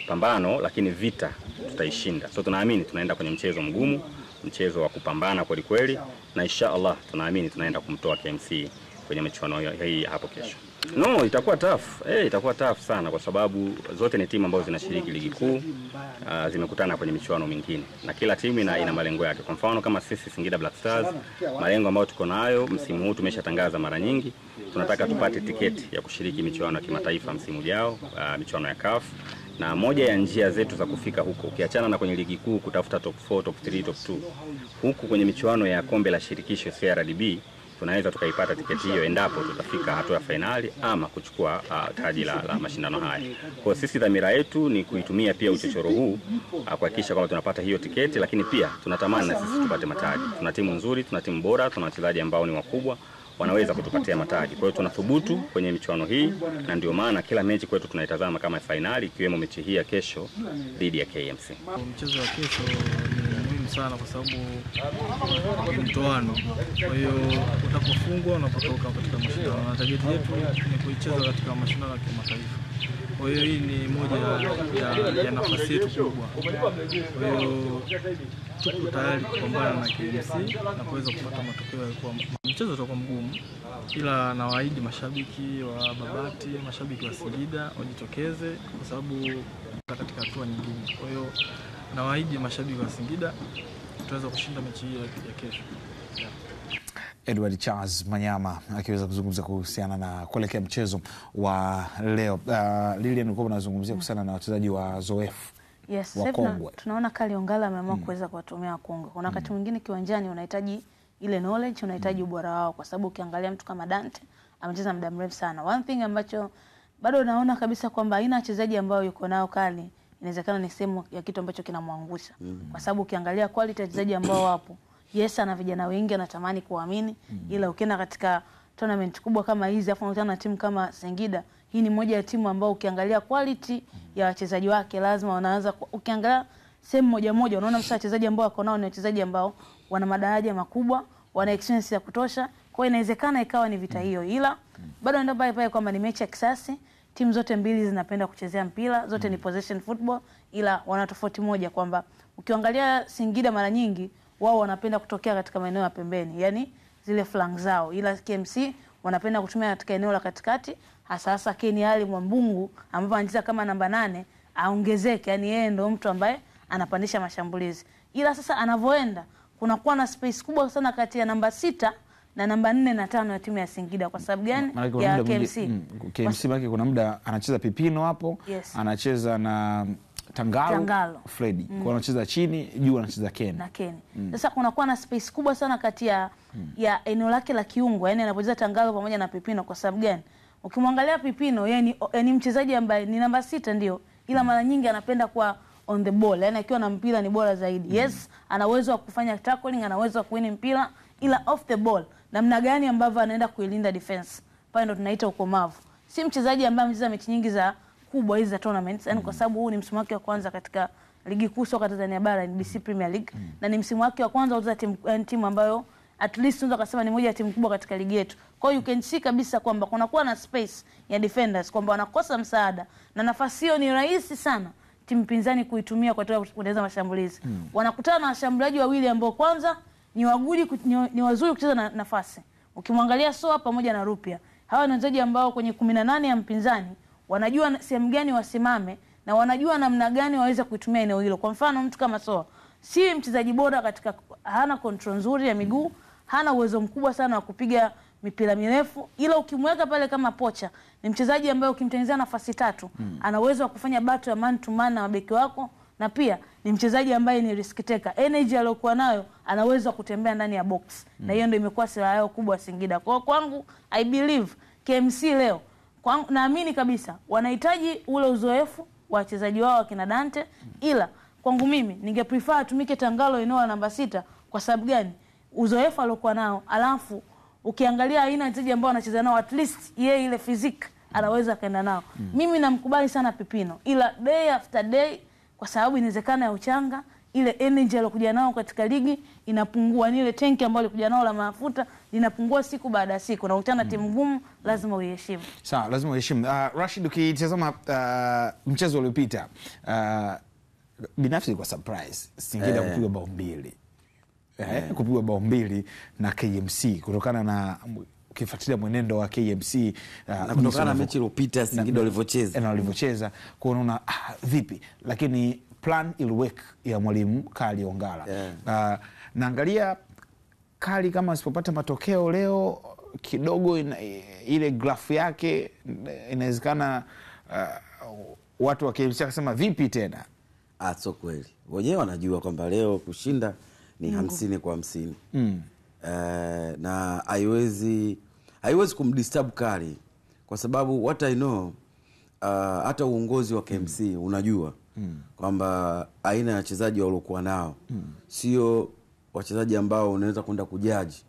pambano lakini vita tutaishinda. So tunaamini tunaenda kwenye mchezo mgumu, mchezo wa kupambana kweli kweli, na inshallah tunaamini tunaenda kumtoa KMC kwenye michuano hii hapo kesho. No, itakuwa tough. Itakuwa tough sana kwa sababu zote ni timu ambazo zinashiriki ligi kuu, zimekutana kwenye michuano mingine. Na kila timu ina malengo yake. Kwa mfano kama sisi Singida Black Stars, malengo ambayo tuko nayo msimu huu tumeshatangaza mara nyingi, tunataka tupate tiketi ya kushiriki michuano ya kimataifa msimu ujao, michuano ya CAF. Na moja ya njia zetu za kufika huko, ukiachana na kwenye ligi kuu kutafuta top 4, top 3, top 2, huku kwenye michuano ya kombe la shirikisho CRDB tunaweza tukaipata tiketi hiyo endapo tutafika hatua ya finali ama kuchukua taji la mashindano haya. Kwa sisi dhamira yetu ni kuitumia pia uchochoro huu kuhakikisha kwamba tunapata hiyo tiketi, lakini pia tunatamani na sisi tupate mataji. Tuna timu nzuri, tuna timu bora, tuna wachezaji ambao ni wakubwa, wanaweza kutupatia mataji. Kwa hiyo tunathubutu kwenye michuano hii, na ndio maana kila mechi kwetu tunaitazama kama finali, ikiwemo mechi hii ya kesho dhidi ya KMC. Mchezo wa kesho ni muhimu sana kwa sababu ni mtoano. Kwa hiyo utapofungwa unapotoka katika mashindano, na target yetu ni kuicheza katika mashindano ya kimataifa. Kwa hiyo hii ni moja ya nafasi yetu kubwa. Kwa hiyo tuko tayari kupambana na KMC na kuweza kupata matokeo yalikuwa. Mchezo utakuwa mgumu, ila nawaahidi mashabiki wa Babati, mashabiki wa Singida wajitokeze kwa sababu katika hatua nyingine. Kwa hiyo nawaahidi mashabiki wa Singida tutaweza kushinda mechi hii ya kesho. Edward Charles Manyama akiweza kuzungumza kuhusiana na kuelekea mchezo wa leo. Lilian, ulikuwa unazungumzia kuhusiana na wachezaji wa Zoefu. Yes, tunaona Kaliongala ameamua kuweza kuwatumia Kongo. Kuna wakati mwingine kiwanjani unahitaji ile knowledge, unahitaji ubora wao, kwa sababu ukiangalia mtu kama Dante amecheza muda mrefu sana. One thing ambacho bado naona kabisa kwamba aina wachezaji ambao yuko nao Kali inawezekana ni sehemu ya kitu ambacho kinamwangusha. Kwa sababu ukiangalia quality ya wachezaji ambao wapo, yes ana vijana wengi anatamani kuamini, ila ukienda katika tournament kubwa kama hizi afu unakutana na timu kama Singida, hii ni moja ya timu ambao ukiangalia quality ya wachezaji wake lazima wanaanza, ukiangalia sehemu moja moja unaona msa wachezaji ambao wako nao ni wachezaji ambao wana madaraja makubwa, wana experience ya kutosha. Kwa hiyo inawezekana ikawa ni vita hiyo, ila bado ndio pale kwamba ni mechi ya kisasi. Timu zote mbili zinapenda kuchezea mpira, zote ni possession football, ila wana tofauti moja kwamba ukiangalia Singida mara nyingi wao wanapenda kutokea katika maeneo ya pembeni, yani zile flank zao, ila KMC wanapenda kutumia katika eneo la katikati, hasa Ken Ali Mwambungu ambaye anacheza kama namba 8 aongezeke, yani yeye ndio mtu ambaye anapandisha mashambulizi. Ila sasa anavoenda kunakuwa na space kubwa sana kati ya namba 6 na namba 4 na 5 ya timu ya Singida. Kwa sababu gani? Ya KMC. KMC baki kuna muda anacheza Pipino hapo, anacheza na Tangalo. Freddy. Kwa anacheza chini, juu anacheza Ken. Na Ken. Sasa kunakuwa na space kubwa sana kati ya eneo lake la kiungo, yani anapocheza Tangalo pamoja na Pipino. Kwa sababu gani? Ukimwangalia Pipino yeye ni mchezaji ambaye ni namba 6 ndio, ila mara nyingi anapenda kwa on the ball, yani akiwa na mpira ni bora zaidi. Yes, ana uwezo wa kufanya tackling, ana uwezo wa kuwin mpira, ila off the ball namna gani ambavyo anaenda kuilinda defense, pale ndo tunaita ukomavu. Si mchezaji ambaye amecheza mechi nyingi za kubwa hizi za tournaments, yani kwa sababu huu ni msimu wake wa kwanza katika ligi kuu soka Tanzania bara, NBC Premier League, na ni msimu wake wa kwanza kucheza timu ambayo at least unaweza kusema ni moja ya timu kubwa katika ligi yetu. Kwa hiyo you can see kabisa kwamba kunakuwa na space ya defenders, kwamba wanakosa msaada, na nafasi hiyo ni rahisi sana timu pinzani kuitumia kwa kuendeleza mashambulizi. Wanakutana na washambuliaji wawili ambao kwanza ni wazuri kucheza na nafasi. Ukimwangalia Soa pamoja na Rupia, hawa ni wachezaji ambao kwenye 18 ya mpinzani wanajua sehemu gani wasimame na wanajua namna gani waweza kuitumia eneo hilo. Kwa mfano mtu kama Soa si mchezaji bora katika, hana control nzuri ya miguu, hana uwezo mkubwa sana wa kupiga mipira mirefu, ila ukimweka pale kama pocha ni mchezaji ambaye ukimtengenezea nafasi 3 ana uwezo wa kufanya battle ya man to man na mabeki wako, na pia ni mchezaji ambaye ni risk taker. Energy aliyokuwa nayo ana uwezo wa kutembea ndani ya box, na hiyo ndio imekuwa silaha yao kubwa Singida. Kwa kwangu I believe KMC leo, kwangu naamini kabisa wanahitaji ule uzoefu wa wachezaji wao akina Dante, ila kwangu mimi ningeprefer atumike Tangalo eneo la namba 6. Kwa sababu gani? Uzoefu aliokuwa nao, alafu ukiangalia aina wachezaji ambao anacheza nao, at least yeye ile physique anaweza kaenda nao. Mimi namkubali sana Pipino, ila day after day, kwa sababu inawezekana ya uchanga, ile energy aliyokuja nao katika ligi inapungua, ni ile tanki ambayo alikuja nao la mafuta linapungua siku baada ya siku, na ukutana timu ngumu lazima uiheshimu. Sawa, lazima uiheshimu. Rashid, ukitazama mchezo uliopita, binafsi kwa surprise Singida kupigwa bao 2. Kupigwa bao 2 na KMC kutokana na ukifuatilia mwenendo wa KMC na kutokana na mechi iliyopita Singida walivyocheza kuona vipi, lakini plan iliweka ya mwalimu Kali Ongala. Naangalia Kali kama asipopata matokeo leo kidogo ile grafu yake inawezekana watu wa KMC akasema vipi tena. Sio kweli. Wenyewe wanajua kwamba leo kushinda ni 50 kwa 50. Na haiwezi kumdisturb Kali, kwa sababu what I know, hata uongozi wa KMC unajua kwamba aina ya wachezaji waliokuwa nao sio wachezaji ambao unaweza kwenda kujaji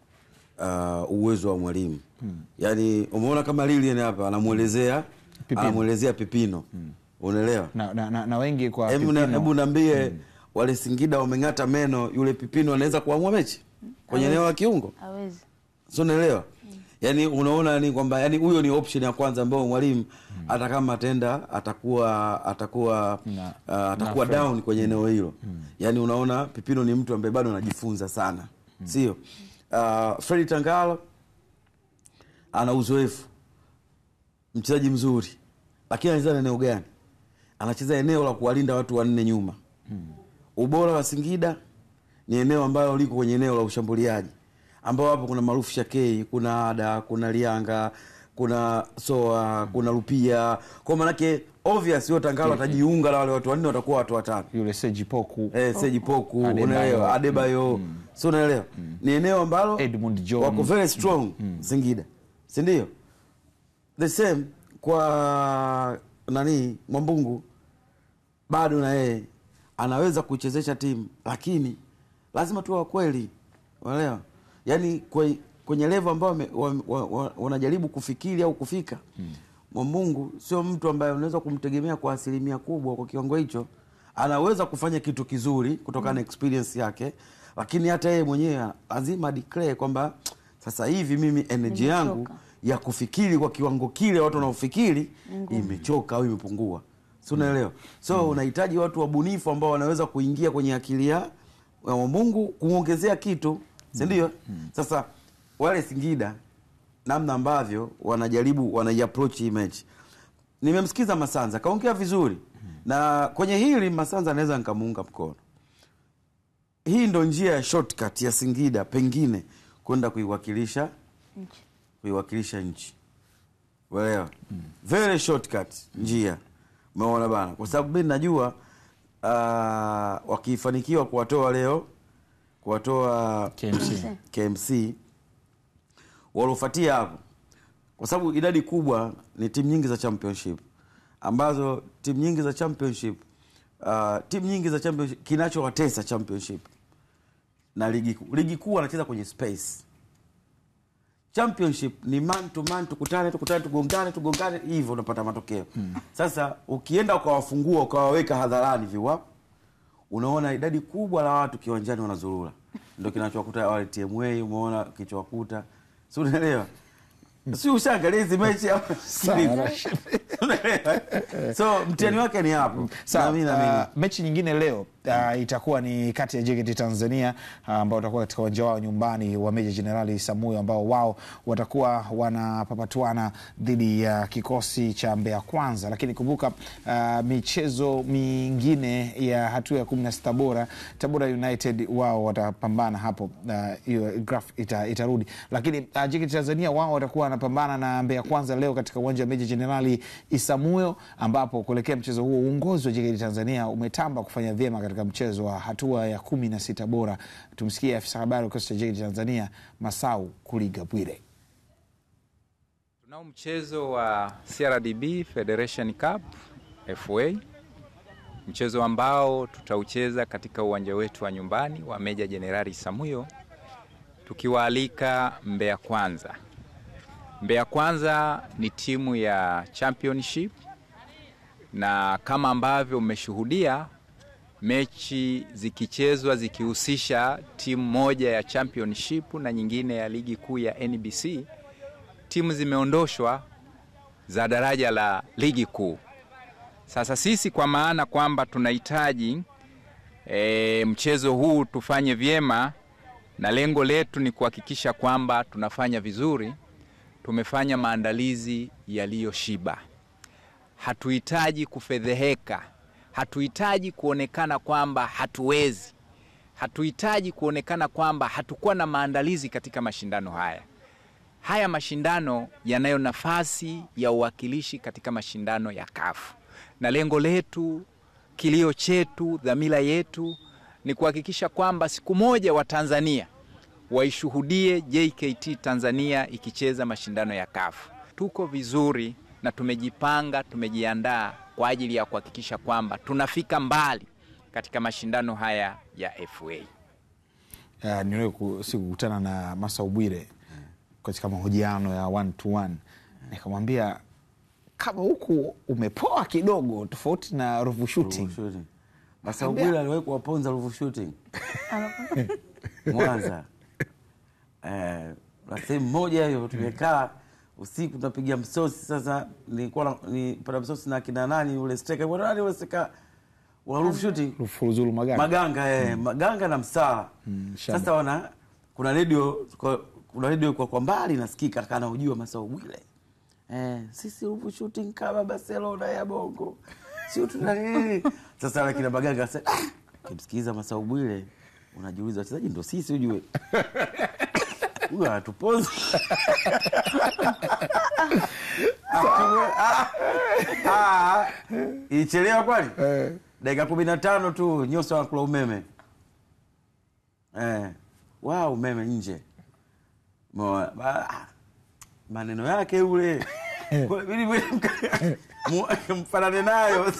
uwezo wa mwalimu. Yani umeona kama Lilian hapa anamuelezea Pipino. Unaelewa? Na wengi kwa Pipino. Hebu niambie wale Singida wameng'ata meno, yule Pipino anaweza kuamua mechi kwenye eneo la kiungo? Hawezi. Sio, unaelewa? Yani unaona ni kwamba yani huyo ni option ya kwanza ambayo mwalimu hata kama atenda atakuwa down kwenye eneo hilo. Yani unaona Pipino ni mtu ambaye bado anajifunza sana. Sio? Freddy Tangalo ana uzoefu, mchezaji mzuri, lakini anacheza eneo gani? Anacheza eneo la kuwalinda watu 4 nyuma. Ubora wa Singida ni eneo ambalo liko kwenye eneo la ushambuliaji, ambao hapo kuna Maarufu Shakei, kuna Ada, kuna Lianga, kuna Soa, kuna Rupia. Kwa maana yake obvious yote Tangalo atajiunga na wale watu 4, watakuwa watu 5. Yule Seji Poku, unaelewa, Adebayo. So unaelewa? Ni eneo ambalo Edmund John wako very strong Singida. Si ndio? The same kwa Mwambungu. bado na yeye anaweza kuchezesha timu, lakini lazima tuwe wa kweli, unaelewa? Yaani kwenye level ambao wanajaribu kufikiri au kufika, Mungu sio mtu ambaye unaweza kumtegemea kwa asilimia kubwa kwa kiwango hicho. Anaweza kufanya kitu kizuri kutokana na experience yake, lakini hata yeye mwenyewe lazima declare kwamba sasa hivi mimi energy yangu ya kufikiri kwa kiwango kile watu wanaofikiri imechoka au imepungua. So unaelewa? So unahitaji watu wabunifu ambao wanaweza kuingia kwenye akili ya Mungu kuongezea kitu, si ndio? Sasa wale Singida namna ambavyo wanaiapproach hii mechi. Nimemsikiza Masanza kaongea vizuri. Na kwenye hili Masanza anaweza nikamuunga mkono. Hii ndo njia ya shortcut ya Singida pengine kwenda kuiwakilisha nchi. Unaelewa? Very shortcut njia. Umeona bana? Kwa sababu mimi najua wakifanikiwa kuwatoa KMC walofuatia hapo, kwa sababu idadi kubwa ni timu nyingi za championship ambazo timu nyingi za championship kinachowatesa championship na ligi kuu wanacheza kwenye space. Championship ni man to man, tukutane tugongane hivyo unapata matokeo. Sasa ukienda ukawafungua ukawaweka hadharani viwapo, unaona idadi kubwa la watu kiwanjani wanazurura. Ndio kinachowakuta wale TMA, umeona kichowakuta. Si unaelewa? Si ushaangalia hizi mechi hapo. So mtihani wake ni hapo. Sawa, mechi nyingine leo itakuwa ni kati ya JKT Tanzania ambao watakuwa katika uwanja wao nyumbani wa Meja Jenerali Isamuhyo, ambao wao watakuwa wanapapatuana dhidi ya kikosi cha Mbeya Kwanza. Lakini kumbuka michezo mingine ya hatua ya 16 bora, Tabora United wao watapambana hapo, hiyo graph itarudi. Lakini JKT Tanzania wao watakuwa wanapambana na Mbeya Kwanza leo katika uwanja wa Meja Jenerali Isamuhyo, ambapo kuelekea mchezo huo uongozi wa JKT Tanzania umetamba kufanya vyema katika mchezo wa hatua ya 16 bora. Tumsikie afisa habari wa kikosi cha JKT Tanzania Masau Kuliga Bwire. Tunao mchezo wa CRDB Federation Cup FA, mchezo ambao tutaucheza katika uwanja wetu wa nyumbani wa Meja Jenerali Isamuhyo, tukiwaalika Mbeya Kwanza. Mbeya Kwanza ni timu ya championship, na kama ambavyo mmeshuhudia mechi zikichezwa zikihusisha timu moja ya championship na nyingine ya ligi kuu ya NBC, timu zimeondoshwa za daraja la ligi kuu. Sasa sisi kwa maana kwamba tunahitaji mchezo huu tufanye vyema, na lengo letu ni kuhakikisha kwamba tunafanya vizuri, tumefanya maandalizi yaliyoshiba. Hatuhitaji kufedheheka, hatuhitaji kuonekana kwamba hatuwezi, hatuhitaji kuonekana kwamba hatukuwa na maandalizi katika mashindano haya. Haya mashindano yanayo nafasi ya uwakilishi katika mashindano ya CAF. Na lengo letu, kilio chetu, dhamira yetu ni kuhakikisha kwamba siku moja wa Tanzania waishuhudie JKT Tanzania ikicheza mashindano ya CAF. Tuko vizuri na tumejipanga, tumejiandaa kwa ajili ya kuhakikisha kwamba tunafika mbali katika mashindano haya ya FA. Niwe kukutana na Masau Bwire katika mahojiano ya 1-to-1. Nikamwambia kama huku umepoa kidogo tofauti na Ruvu Shooting. Masau Bwire aliwahi kuwaponza Ruvu Shooting Mwanza. Na sehemu moja hiyo tumekaa usiku tunapiga msosi. Sasa nilikuwa nipata msosi na kina nani ule steka, bwana nani ule steka wa Ruvu Shooting, Rufuzulu Maganga. Maganga na Msala. Sasa kuna radio kwa mbali nasikika kana ujua Masau Bwire. Sisi Ruvu Shooting kama Barcelona ya Bongo. Sio tunani. Sasa wale kina Maganga sasa kimsikiza Masau Bwire unajiuliza wachezaji ndio sisi ujue. Huyu anatuponza. Ichelewa kwani? Dakika 15 tu Nyosa wa kula umeme. Umeme nje. Maneno yake ule. Kwa hiyo mfanane nayo.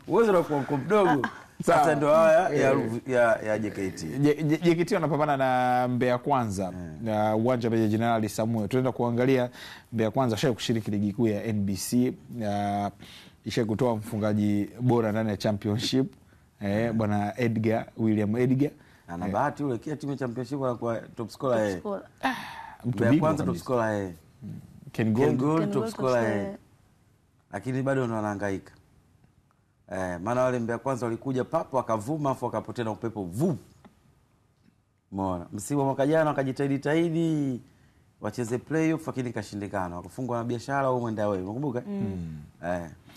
Uwezo unakuwa mdogo. Sasa ndio haya ya JKT. JKT wanapambana na Mbeya Kwanza na uwanja wa Jenerali Samuel. Tunaenda kuangalia Mbeya Kwanza shai kushiriki ligi kuu ya NBC, ishai kutoa mfungaji bora ndani ya championship, bwana William Edgar. Ana bahati yule kia timu ya championship anakuwa top scorer yeye. Mtu kwanza top scorer yeye. Ken Gold top scorer yeye. Lakini bado wanahangaika. Maana wale Mbeya Kwanza walikuja papo akavuma afu akapotea na upepo vu. Umeona? Msimu wa mwaka jana wakajitahidi wacheze playoff lakini kashindikana. Wakafungwa na Biashara au Mwenda wewe. Unakumbuka?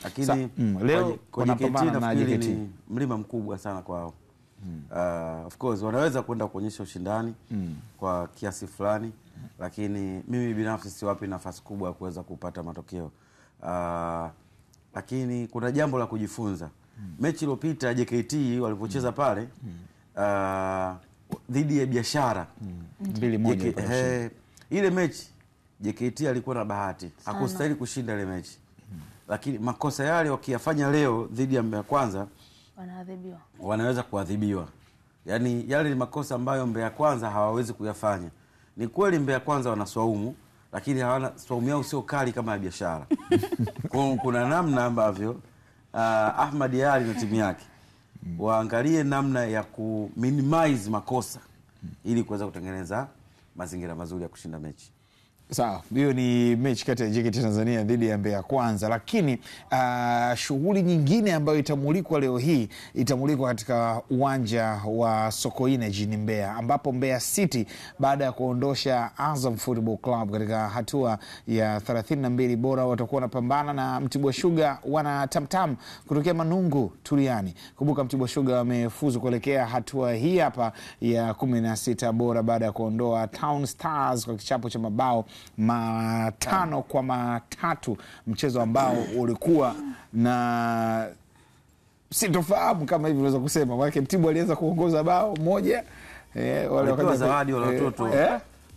Lakini leo wanapambana na JKT. Ni mlima mkubwa sana kwao. Of course wanaweza kwenda kuonyesha ushindani kwa kiasi fulani, lakini mimi binafsi siwapi nafasi kubwa ya kuweza kupata matokeo. Lakini kuna jambo la kujifunza. Mechi iliyopita JKT walipocheza pale dhidi ya Biashara 2-1 ile mechi JKT alikuwa na bahati, hakustahili kushinda ile mechi. Lakini makosa yale wakiyafanya leo dhidi ya Mbeya Kwanza wanaweza kuadhibiwa. Yaani yale ni makosa ambayo Mbeya Kwanza hawawezi kuyafanya. Ni kweli Mbeya Kwanza wanaswaumu, lakini hawana swaumu yao sio kali kama ya Biashara. Kuna namna ambavyo Ahmad Ali na timu yake waangalie namna ya kuminimize makosa ili kuweza kutengeneza mazingira mazuri ya kushinda mechi. Sawa, hiyo ni mechi kati ya JKT Tanzania dhidi ya Mbeya Kwanza, lakini shughuli nyingine ambayo itamulikwa leo hii itamulikwa katika uwanja wa Sokoine jijini Mbeya, ambapo Mbeya City baada ya kuondosha Azam Football Club katika hatua ya 32 bora watakuwa wanapambana na Mtibwa Sugar wana Tamtam kutokea Manungu Turiani. Kumbuka Mtibwa Sugar wamefuzu kuelekea hatua hii hapa ya 16 bora baada ya kuondoa Town Stars kwa kichapo cha mabao 5-3, mchezo ambao ulikuwa na sitofahamu kama hivi unaweza kusema. Maana Mtibwa alianza kuongoza bao moja, walipewa zawadi wale watoto.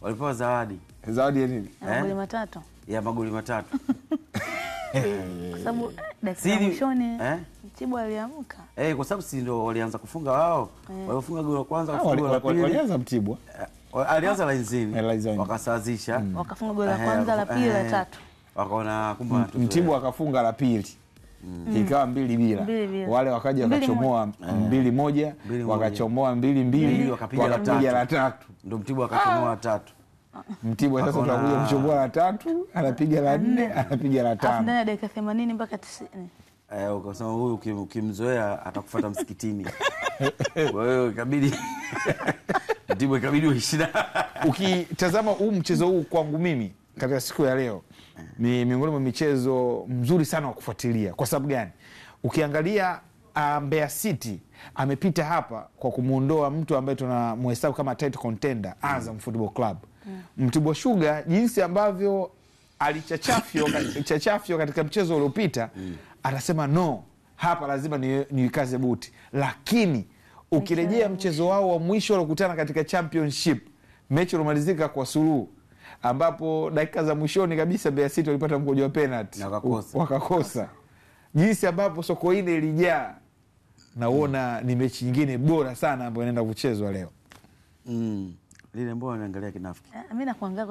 Walipewa zawadi. Zawadi ya nini? Magoli matatu. Ya magoli matatu. Sababu dakika mwishoni Mtibwa aliamka. Kwa sababu si ndio walianza kufunga wao. Walifunga goli la kwanza, walianza Mtibwa. Alianza lainzini, wakasawazisha. Wakafunga goli la kwanza, la pili, la tatu. Wakaona kumbe Mtibwa akafunga la pili. Ikawa 2-2. Wale wakaja wakachomoa 2-1, wakachomoa 2-2, wakapiga la tatu. Ndio Mtibwa akachomoa la tatu. Mtibwa sasa tunakuja kuchomoa la tatu, anapiga la 4, anapiga la 5. Ndani ya dakika 80 mpaka 90. Ukasema huyu ukimzoea atakufuata msikitini. Kwa hiyo ikabidi Mtibwa ikabidi uishina. Ukitazama huu mchezo huu kwangu mimi katika siku ya leo ni miongoni mwa michezo mzuri sana wa kufuatilia. Kwa sababu gani? Ukiangalia Mbeya City amepita hapa kwa kumuondoa mtu ambaye tunamhesabu kama title contender, Azam Football Club. Mtibwa Sugar jinsi ambavyo alichachafyo katika mchezo uliopita, anasema no, hapa lazima ni kaze buti. Lakini ukirejea mchezo wao wa mwisho waliokutana katika championship, mechi iliyomalizika kwa suluhu, ambapo dakika za mwishoni kabisa Mbeya City walipata mkojo wa penalty wakakosa. Jinsi ambapo Sokoine ilijaa, naona ni mechi nyingine bora sana ambayo inaenda kuchezwa leo. Lile mbona naangalia kinafiki. Mimi nakuangalia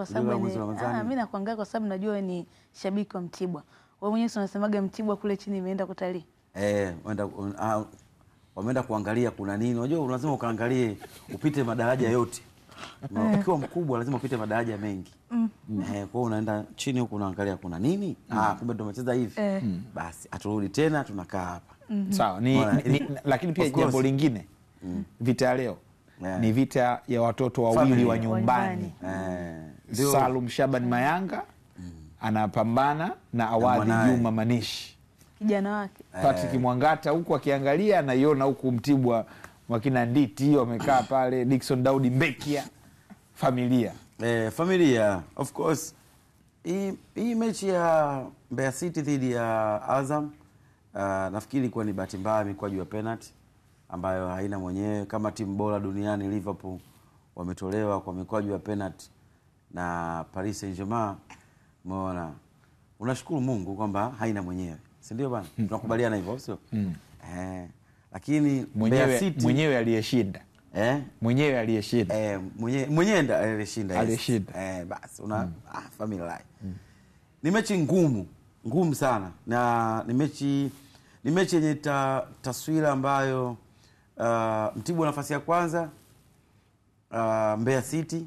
kwa sababu najua ni shabiki wa Mtibwa. Wewe mwenyewe unasemaga Mtibwa kule chini imeenda kutalii. Wameenda kuangalia kuna nini. Unajua lazima ukaangalie, upite madaraja yote. Ukiwa mkubwa lazima upite madaraja mengi. Kwa hiyo unaenda chini huko unaangalia kuna nini? Kumbe ndo tumecheza hivi. Basi aturudi tena tunakaa hapa. Sawa, lakini pia jambo lingine. Vita ya leo ni vita ya watoto wawili wa nyumbani. Salum Shaban Mayanga anapambana na Awadhi Juma Manishi, kijana wake. Patrick Mwangata huku akiangalia, anaiona huku Mtibwa wakina Nditi wamekaa pale, Dickson Daudi Mbekia, familia. Familia of course. Hii mechi ya Mbeya City dhidi ya Azam nafikiri ilikuwa ni bahati mbaya, mikwaju ya penalty ambayo haina mwenyewe. Kama timu bora duniani Liverpool wametolewa kwa mikwaju ya penalty na Paris Saint-Germain, umeona, unashukuru Mungu kwamba haina mwenyewe, si ndio bwana? Tunakubaliana hivyo, sio? Lakini mwenyewe aliyeshinda mwenyewe aliyeshinda mwenyewe aliyeshinda basi una familia life. Ni mechi ngumu sana, na ni mechi yenye taswira ambayo Mtibwa nafasi ya kwanza, Mbeya City,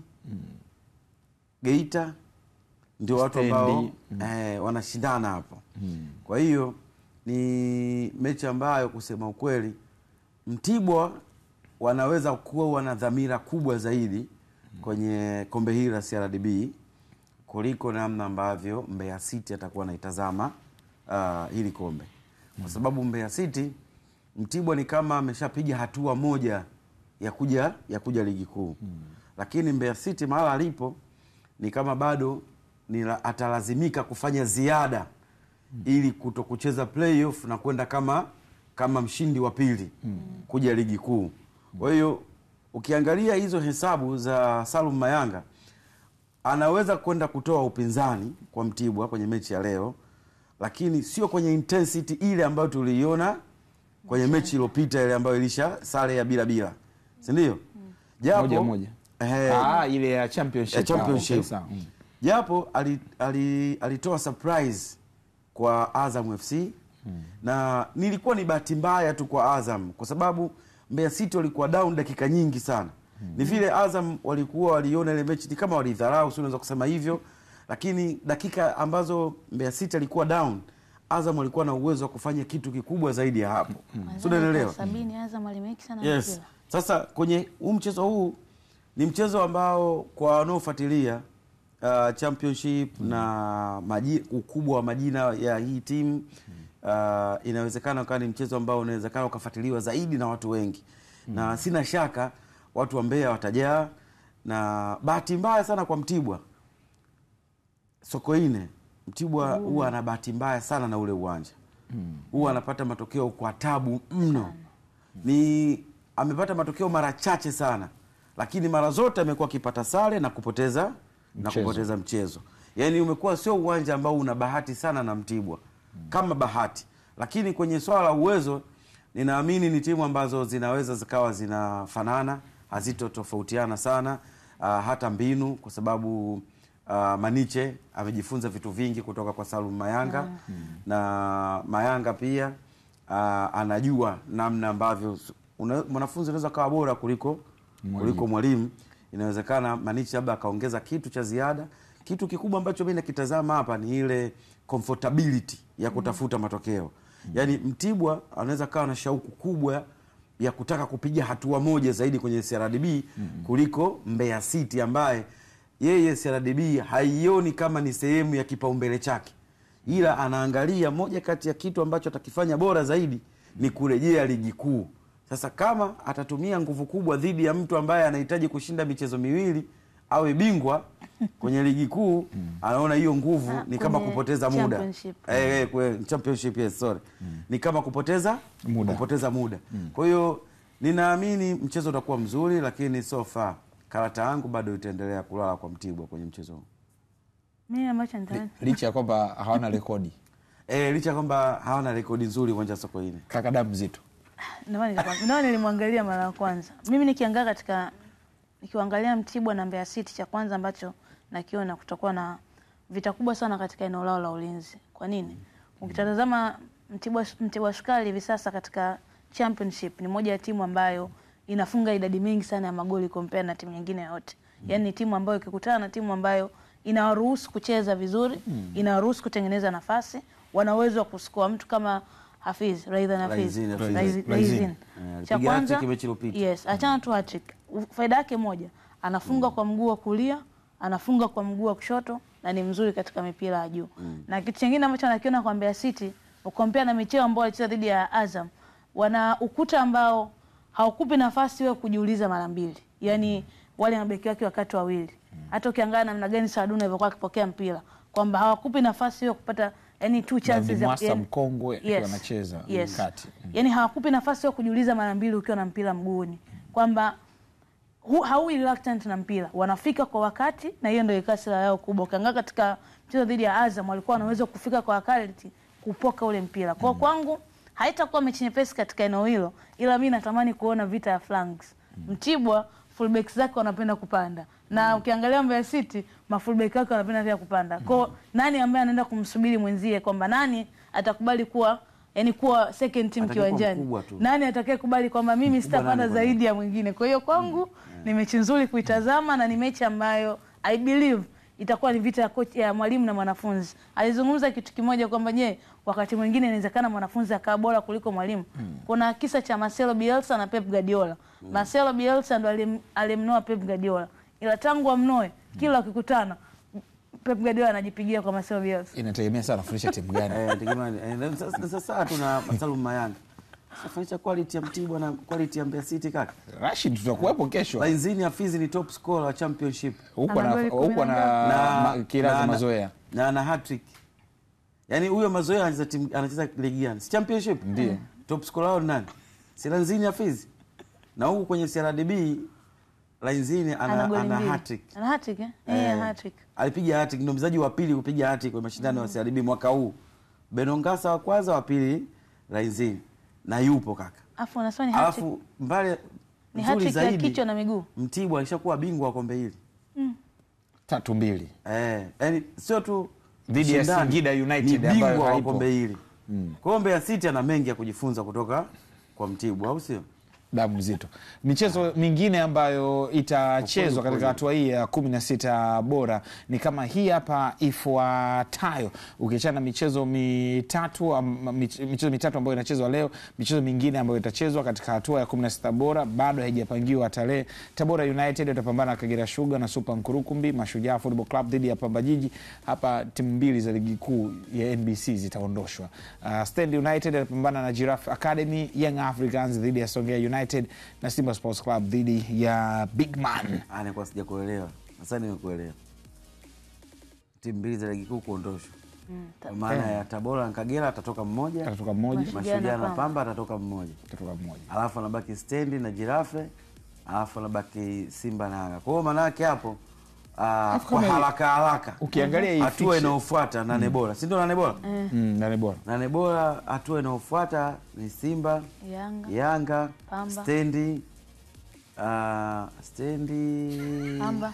Geita ndio watu ambao wanashindana hapo. Kwa hiyo ni mechi ambayo kusema ukweli Mtibwa wanaweza kuwa wana dhamira kubwa zaidi kwenye kombe hili la CRDB kuliko namna ambavyo Mbeya City atakuwa anaitazama hili kombe. Kwa sababu Mbeya City, Mtibwa ni kama ameshapiga hatua moja ya kuja ligi kuu. Lakini Mbeya City mahala alipo ni kama bado atalazimika kufanya ziada ili kutokucheza playoff na kwenda kama mshindi wa pili kuja ligi kuu. Kwa hiyo ukiangalia hizo hesabu za Salum Mayanga, anaweza kwenda kutoa upinzani kwa Mtibwa kwenye mechi ya leo, lakini sio kwenye intensity ile ambayo tuliiona kwenye mechi iliyopita, ile ambayo ilisha sare ya bila, si ndio? Japo moja ile ya championship. Japo alitoa surprise kwa Azam FC, na nilikuwa ni bahati mbaya tu kwa Azam kwa sababu Mbeya City walikuwa down dakika nyingi sana. Ni vile Azam waliona ile mechi ni kama walidharau, sio, unaweza kusema hivyo, lakini dakika ambazo Mbeya City alikuwa down, Azam walikuwa na uwezo wa kufanya kitu kikubwa zaidi ya hapo. Sio, unaelewa? 70 Azam alimeki sana mpira. Sasa kwenye mchezo huu ni mchezo ambao kwa wanaofuatilia championship na ukubwa wa majina ya hii timu, inawezekana kwa ni mchezo ambao unawezekana ukafuatiliwa zaidi na watu wengi. Na sina shaka watu wa Mbeya watajaa, na bahati mbaya sana kwa Mtibwa Sokoine, Mtibwa huwa ana bahati mbaya sana na ule uwanja. Huwa anapata matokeo kwa tabu mno. Amepata matokeo mara chache sana, lakini mara zote amekuwa akipata sare na kupoteza mchezo. Yaani umekuwa sio uwanja ambao una bahati sana na Mtibwa kama bahati. Lakini kwenye swala la uwezo, ninaamini ni timu ambazo zinaweza zikawa zinafanana, hazitotofautiana sana, hata mbinu, kwa sababu Maniche amejifunza vitu vingi kutoka kwa Salum Mayanga. Na Mayanga pia anajua namna ambavyo mwanafunzi anaweza kawa bora kuliko mwalimu. Inawezekana Maniche labda akaongeza kitu cha ziada. Kitu kikubwa ambacho mimi nakitazama hapa ni ile comfortability ya kutafuta matokeo. Yaani Mtibwa anaweza kawa na shauku kubwa ya kutaka kupiga hatua moja zaidi kwenye CRDB kuliko Mbeya City, ambaye yeye CRDB haioni kama ni sehemu ya kipaumbele chake, ila anaangalia moja kati ya kitu ambacho atakifanya bora zaidi ni kurejea ligi kuu. Sasa kama atatumia nguvu kubwa dhidi ya mtu ambaye anahitaji kushinda michezo miwili awe bingwa kwenye ligi kuu, anaona hiyo nguvu ni kama kupoteza muda. Championship, yes, sorry. Ni kama kupoteza muda. Kwa hiyo ninaamini mchezo utakuwa mzuri, lakini so far karata yangu bado itaendelea kulala kwa Mtibwa kwenye mchezo huu. Mimi ambacho nitaona licha ya kwamba hawana rekodi. Licha kwamba hawana rekodi nzuri uwanja wa Sokoine. Kaka damu zito. Ndio nilimwangalia mara ya kwanza. Mimi nikiangalia Mtibwa na Mbeya City, cha kwanza ambacho nakiona kutakuwa na vita kubwa sana katika eneo lao la ulinzi. Kwa nini? Ukitazama Mtibwa Sukari hivi sasa katika championship ni moja ya timu ambayo inafunga idadi mingi sana ya magoli compare na timu nyingine yote. Yaani ni timu ambayo ikikutana na timu ambayo inawaruhusu kucheza vizuri, inawaruhusu kutengeneza nafasi, wana uwezo wa kuskoa mtu kama Raizin. Cha kwanza, yes, achana tu hat-trick. Faida yake moja, anafunga kwa mguu wa kulia, anafunga kwa mguu wa kushoto, na ni mzuri katika mipira ya juu. Na kitu kingine ambacho nakiona kwa Mbeya City, ukompea na michezo ambayo walicheza dhidi ya Azam, wana ukuta ambao haukupi nafasi wewe kujiuliza mara mbili. Yaani wale mabeki wake wakati wawili. Hata ukiangalia namna gani Saduna alivyokuwa akipokea mpira, kwamba hawakupi nafasi wewe kupata two chances za Mwasa mkongwe anacheza kati. Yaani hawakupi nafasi wewe kujiuliza mara mbili ukiwa na mpira mguuni, kwamba haui reluctant na mpira, wanafika kwa wakati, na hiyo ndio ikasi la yao kubwa. Ukiangalia katika mchezo dhidi ya Azam walikuwa wanaweza kufika kwa wakati kupoka ule mpira. Kwa kwangu haitakuwa mechi nyepesi katika eneo hilo, ila mimi natamani kuona vita ya flanks. Mtibwa fullback zake wanapenda kupanda, na ukiangalia Mbeya City mafullback wake wanapenda pia kupanda. Kwa nani ambaye anaenda kumsubiri mwenzie, kwamba nani atakubali kuwa kuwa second team kiwanjani, nani atakayekubali kwamba mimi sitapanda zaidi ya mwingine. Kwa hiyo kwangu ni mechi nzuri kuitazama, na ni mechi ambayo I believe itakuwa ni vita ya mwalimu na mwanafunzi. Alizungumza kitu kimoja kwamba wakati mwingine inawezekana mwanafunzi akawa bora kuliko mwalimu. Kuna kisa cha Marcelo Bielsa na Pep Guardiola. Marcelo Bielsa ndo alimnoa Pep Guardiola, ila tangu amnoe kila ukikutana Pep Guardiola anajipigia kwa Marcelo Bielsa. Inategemea sana fundisha timu gani. Sasa tuna Salum Mayanga. Safisha quality ya Mtibwa na quality ya Mbeya City kaka. Rashid, tutakuwepo kesho. Lainzini Hafizi ni top scorer wa championship. Huko na Kiraza Mazoea. Na ana hat-trick. Yaani huyo Mazoea anacheza ligi gani? Si championship? Ndiyo. Top scorer wao nani? Si Lainzini Hafizi. Na huko kwenye CRDB Lainzini ana hat-trick. Ana hat-trick hat-trick. Alipiga hat-trick, ndio mchezaji wa pili kupiga hat-trick kwa mashindano ya CRDB mwaka huu. Benongasa wa kwanza, wa pili Lainzini. Na yupo kaka. Afu unasema ni hat-trick. Alafu mbali ni hat-trick ya kichwa na miguu. Mtibwa alishakuwa bingwa wa kombe hili. 3-2. Yaani sio tu dhidi ya Singida United ambayo haipo kombe hili. Kombe ya City ana mengi ya kujifunza kutoka kwa Mtibwa, au sio? Damu nzito. Michezo mingine ambayo itachezwa katika hatua hii ya 16 bora ni kama hii hapa ifuatayo. Ukiachana michezo mitatu ambayo inachezwa leo, michezo mingine ambayo itachezwa katika hatua ya 16 bora bado haijapangiwa tarehe. Tabora United watapambana na Kagera Sugar na Super Nkurukumbi. Mashujaa Football Club dhidi ya Pamba Jiji. Hapa timu mbili za ligi kuu ya NBC zitaondoshwa. Stand United watapambana na Giraffe Academy. Young Africans dhidi ya Songea United na Simba Sports Club dhidi ya Big Man. Nilikuwa sijakuelewa. Sasa nimekuelewa. Timu mbili za ligi kuu kuondoshwa. Kwa maana ya Tabora na Kagera atatoka mmoja. Mashujaa na Pamba atatoka mmoja. Alafu anabaki Stand na Giraffe. Alafu anabaki Simba na Yanga. Kwa hiyo maana yake hapo kwa haraka ukiangalia hii hatua inayofuata Nane Bora, si ndio? Nane Bora Nane Bora hatua inayofuata ni Simba, Yanga Stendi Pamba,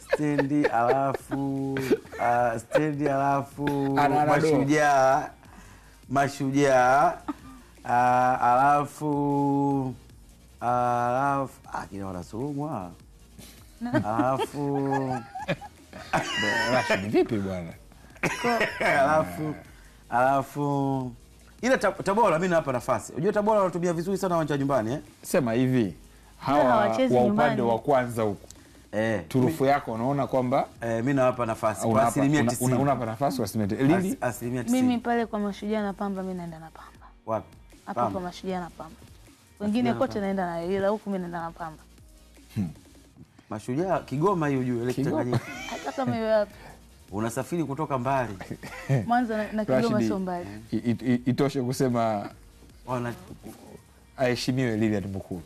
Stendi alafu Mashujaa alafu kina wanasumwa alafu Rashid vipi bwana? alafu ile Tabora mimi nawapa nafasi. Unajua Tabora wanatumia vizuri sana uwanja nyumbani Sema hivi, hawa wa upande wa kwanza huko. Turufu yako unaona kwamba mimi nawapa nafasi kwa asilimia 90. Unapa nafasi kwa asilimia 90. Mimi pale kwa Mashujaa na Pamba mimi naenda na Pamba. Wapi? Hapo kwa Mashujaa na Pamba. Wengine kote naenda na ila huku mimi naenda na Pamba. Mashujaa Kigoma hiyo juu ile Tanganyika. Hata kama iwe wapi. Unasafiri kutoka mbali. Mwanza na Kigoma sio mbali. Itoshe kusema aheshimiwe Lilian Mukulu.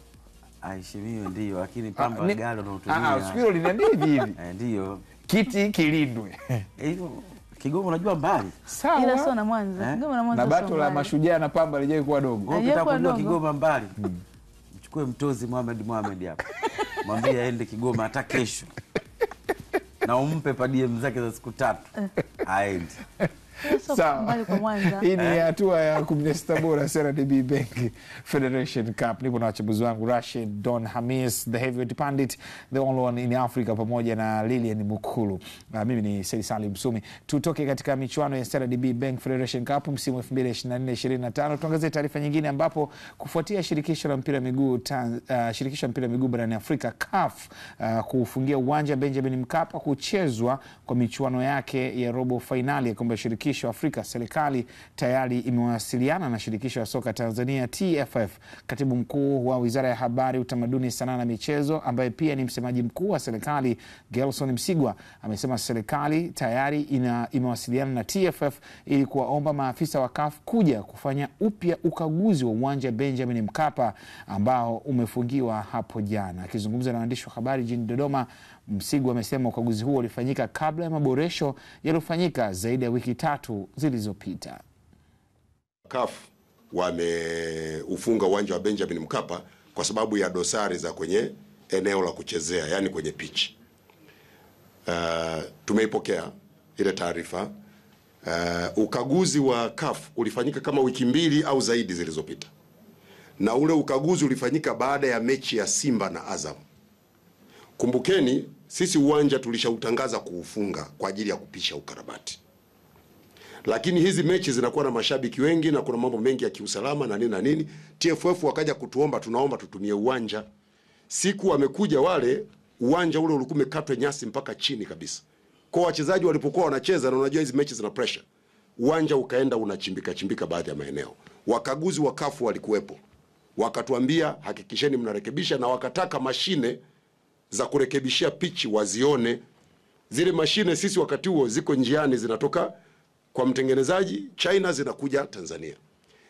Aheshimiwe ndio, lakini Pamba galo na utumia. Usikiro linaambia hivi. Ndio. Kiti kilindwe. Hivyo Kigoma unajua mbali. Sawa. Ila sio na Mwanza. Kigoma na Mwanza. Na bato la Mashujaa na Pamba lijai kuwa dogo. Ukitaka kujua Kigoma mbali. Mchukue Mtozi Mohamed hapa. Mwambie aende Kigoma hata kesho. Na umpe pa DM zake za siku 3. Aende. Sawa. Hii ni hatua ya 16 bora CRDB Bank Federation Cup. Nipo na wachambuzi wangu Rashid Don Hamis, the heavyweight pandit, the only one in Africa, pamoja na Lilian Mukulu. Mimi ni Said Salim Msumi. Tutoke katika michuano ya CRDB Bank Federation Cup msimu 2024-2025. Tuangazie taarifa nyingine ambapo kufuatia shirikisho la mpira miguu barani Afrika CAF kufungia uwanja Benjamin Mkapa kuchezwa kwa michuano yake ya robo finali ya kombe la shirikisho shirikisho Afrika, serikali tayari imewasiliana na shirikisho la soka Tanzania TFF. Katibu mkuu wa Wizara ya Habari, Utamaduni, Sanaa na Michezo ambaye pia ni msemaji mkuu wa serikali Gelson Msigwa amesema serikali tayari imewasiliana na TFF ili kuwaomba maafisa wa CAF kuja kufanya upya ukaguzi wa uwanja Benjamin Mkapa ambao umefungiwa hapo jana. Akizungumza na waandishi wa habari jijini Dodoma, Msigwa amesema ukaguzi huo ulifanyika kabla ya maboresho yaliyofanyika zaidi ya wiki 3 zilizopita. CAF wameufunga uwanja wa Benjamin Mkapa kwa sababu ya dosari za kwenye eneo la kuchezea, yani kwenye pitch. Tumeipokea ile taarifa. Ukaguzi wa CAF ulifanyika kama wiki 2 au zaidi zilizopita. Na ule ukaguzi ulifanyika baada ya mechi ya Simba na Azam. Kumbukeni, sisi uwanja tulishautangaza kuufunga kwa ajili ya kupisha ukarabati. Lakini hizi mechi zinakuwa na mashabiki wengi na kuna mambo mengi ya kiusalama na nini na nini. TFF wakaja kutuomba, tunaomba tutumie uwanja. Siku wamekuja wale, uwanja ule ulikuwa umekatwa nyasi mpaka chini kabisa. Kwa wachezaji walipokuwa wanacheza, na unajua hizi mechi zina pressure, uwanja ukaenda unachimbika baadhi ya maeneo. Wakaguzi wa CAF walikuwepo. Wakatuambia hakikisheni mnarekebisha, na wakataka mashine za kurekebishia pichi wazione. Zile mashine sisi wakati huo ziko njiani, zinatoka kwa mtengenezaji China zinakuja Tanzania.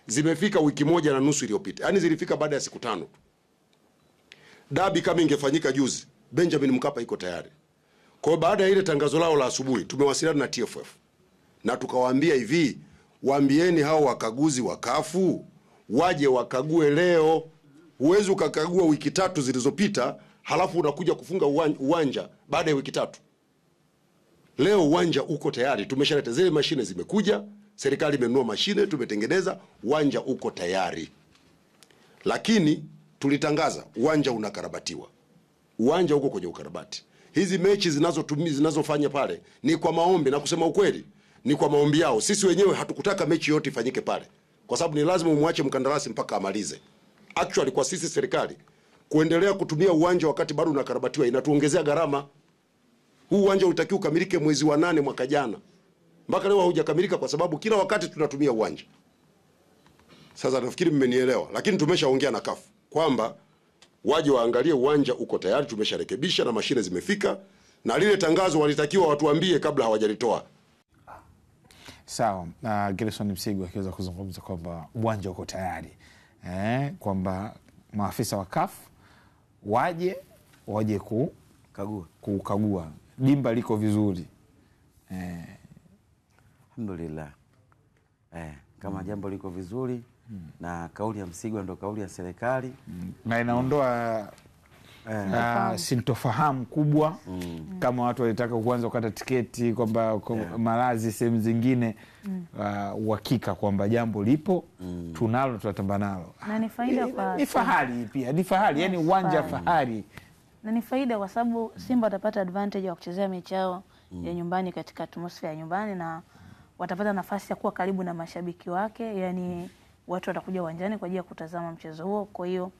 Zimefika wiki 1.5 iliyopita. Yaani zilifika baada ya siku 5. Dabi kama ingefanyika juzi, Benjamin Mkapa iko tayari. Kwa hiyo baada ya ile tangazo lao la asubuhi, tumewasiliana na TFF. Na tukawaambia hivi, waambieni hao wakaguzi wa CAF waje wakague leo. Huwezi ukakagua wiki 3 zilizopita halafu unakuja kufunga uwanja baada ya wiki 3. Leo uwanja uko tayari, tumeshaleta zile mashine, zimekuja, serikali imenunua mashine, tumetengeneza, uwanja uko tayari. Lakini tulitangaza uwanja unakarabatiwa. Uwanja uko kwenye ukarabati. Hizi mechi zinazofanya pale ni kwa maombi, na kusema ukweli ni kwa maombi yao. Sisi wenyewe hatukutaka mechi yote ifanyike pale, kwa sababu ni lazima umwache mkandarasi mpaka amalize. Actually kwa sisi serikali kuendelea kutumia uwanja wakati bado unakarabatiwa inatuongezea gharama. Huu uwanja ulitakiwa ukamilike mwezi wa 8 mwaka jana. Mpaka leo haujakamilika kwa sababu kila wakati tunatumia uwanja. Sasa nafikiri mmenielewa, lakini tumeshaongea na CAF kwamba waje waangalie uwanja uko tayari, tumesharekebisha na mashine zimefika, na lile tangazo walitakiwa watuambie kabla hawajalitoa. Sawa, Gelson Msigwa akiweza kuzungumza kwamba uwanja uko tayari. Kwamba maafisa wa CAF waje kukagua. Dimba liko vizuri. Alhamdulillah. Kama jambo liko vizuri na kauli ya Msigwa ndo kauli ya serikali na inaondoa sintofahamu kubwa. Kama watu walitaka kuanza kukata tiketi kwamba malazi sehemu zingine, uhakika kwamba jambo lipo, tunalo, tutatamba nalo. Na ni faida kwa ni fahari pia, ni fahari, yani uwanja fahari. Na ni faida kwa sababu Simba watapata advantage ya kuchezea mechi yao ya nyumbani katika atmosphere ya nyumbani, na watapata nafasi ya kuwa karibu na mashabiki wake, yani watu watakuja uwanjani kwa ajili ya kutazama mchezo huo. Kwa hiyo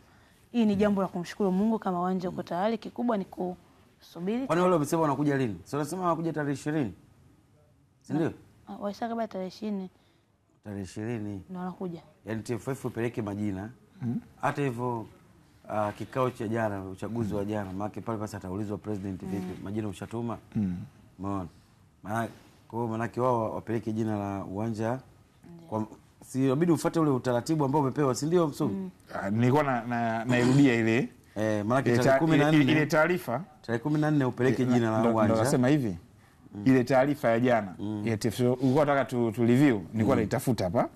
hii ni jambo la kumshukuru Mungu kama uwanja uko tayari. Kikubwa ni kusubiri. Kwani wale wamesema wanakuja lini? Sio wanasema wanakuja tarehe 20. Si ndio? Waisha kabla tarehe 20. Tarehe 20 ndio wanakuja. Yaani TFF upeleke majina. Hata hivyo kikao cha jana, uchaguzi wa jana, maana pale basi ataulizwa president vipi, majina ushatuma. Umeona? Maana wao wapeleke jina la uwanja kwa si inabidi ufuate ule utaratibu ambao umepewa, si ndio Msugu? Nilikuwa nairudia ile maana tarehe 14 ile taarifa tarehe 14 upeleke jina la uwanja. Nasema hivi ile taarifa ya jana ya TFF ulikuwa unataka tu review, nilikuwa naitafuta hapa.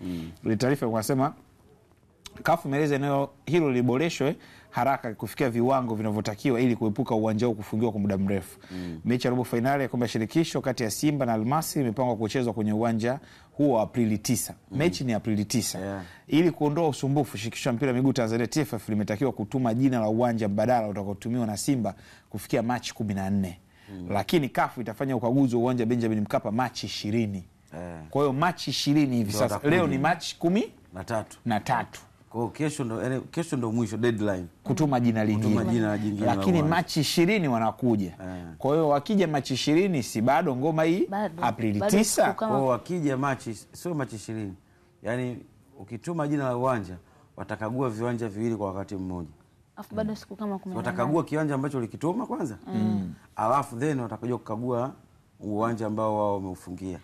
Ile taarifa inasema CAF imeeleza eneo hilo liboreshwe haraka kufikia viwango vinavyotakiwa ili kuepuka uwanja huo kufungiwa kwa muda mrefu. Mechi ya robo finali ya kombe la shirikisho kati ya Simba na Almasi imepangwa kuchezwa kwenye uwanja huo Aprili 9. Mechi ni Aprili 9. Ili kuondoa usumbufu, shirikisho la mpira wa miguu Tanzania TFF limetakiwa kutuma jina la uwanja mbadala utakaotumiwa na Simba kufikia Machi 14. Lakini CAF itafanya ukaguzi wa uwanja Benjamin Mkapa Machi 20. Kwa hiyo Machi 20 hivi sasa. Leo ni Machi 13. Kwa kesho ndo mwisho deadline kutuma jina lingine. Lakini Machi 20 wanakuja. Kwa hiyo wakija Machi 20 si bado ngoma hii Aprili 9. Kwa wakija Machi, sio Machi 20. Yaani ukituma jina la uwanja watakagua viwanja viwili kwa wakati mmoja. Alafu bado siku kama 10. Watakagua kiwanja ambacho ulikituma kwanza. Alafu then watakuja kukagua uwanja ambao wao wameufungia.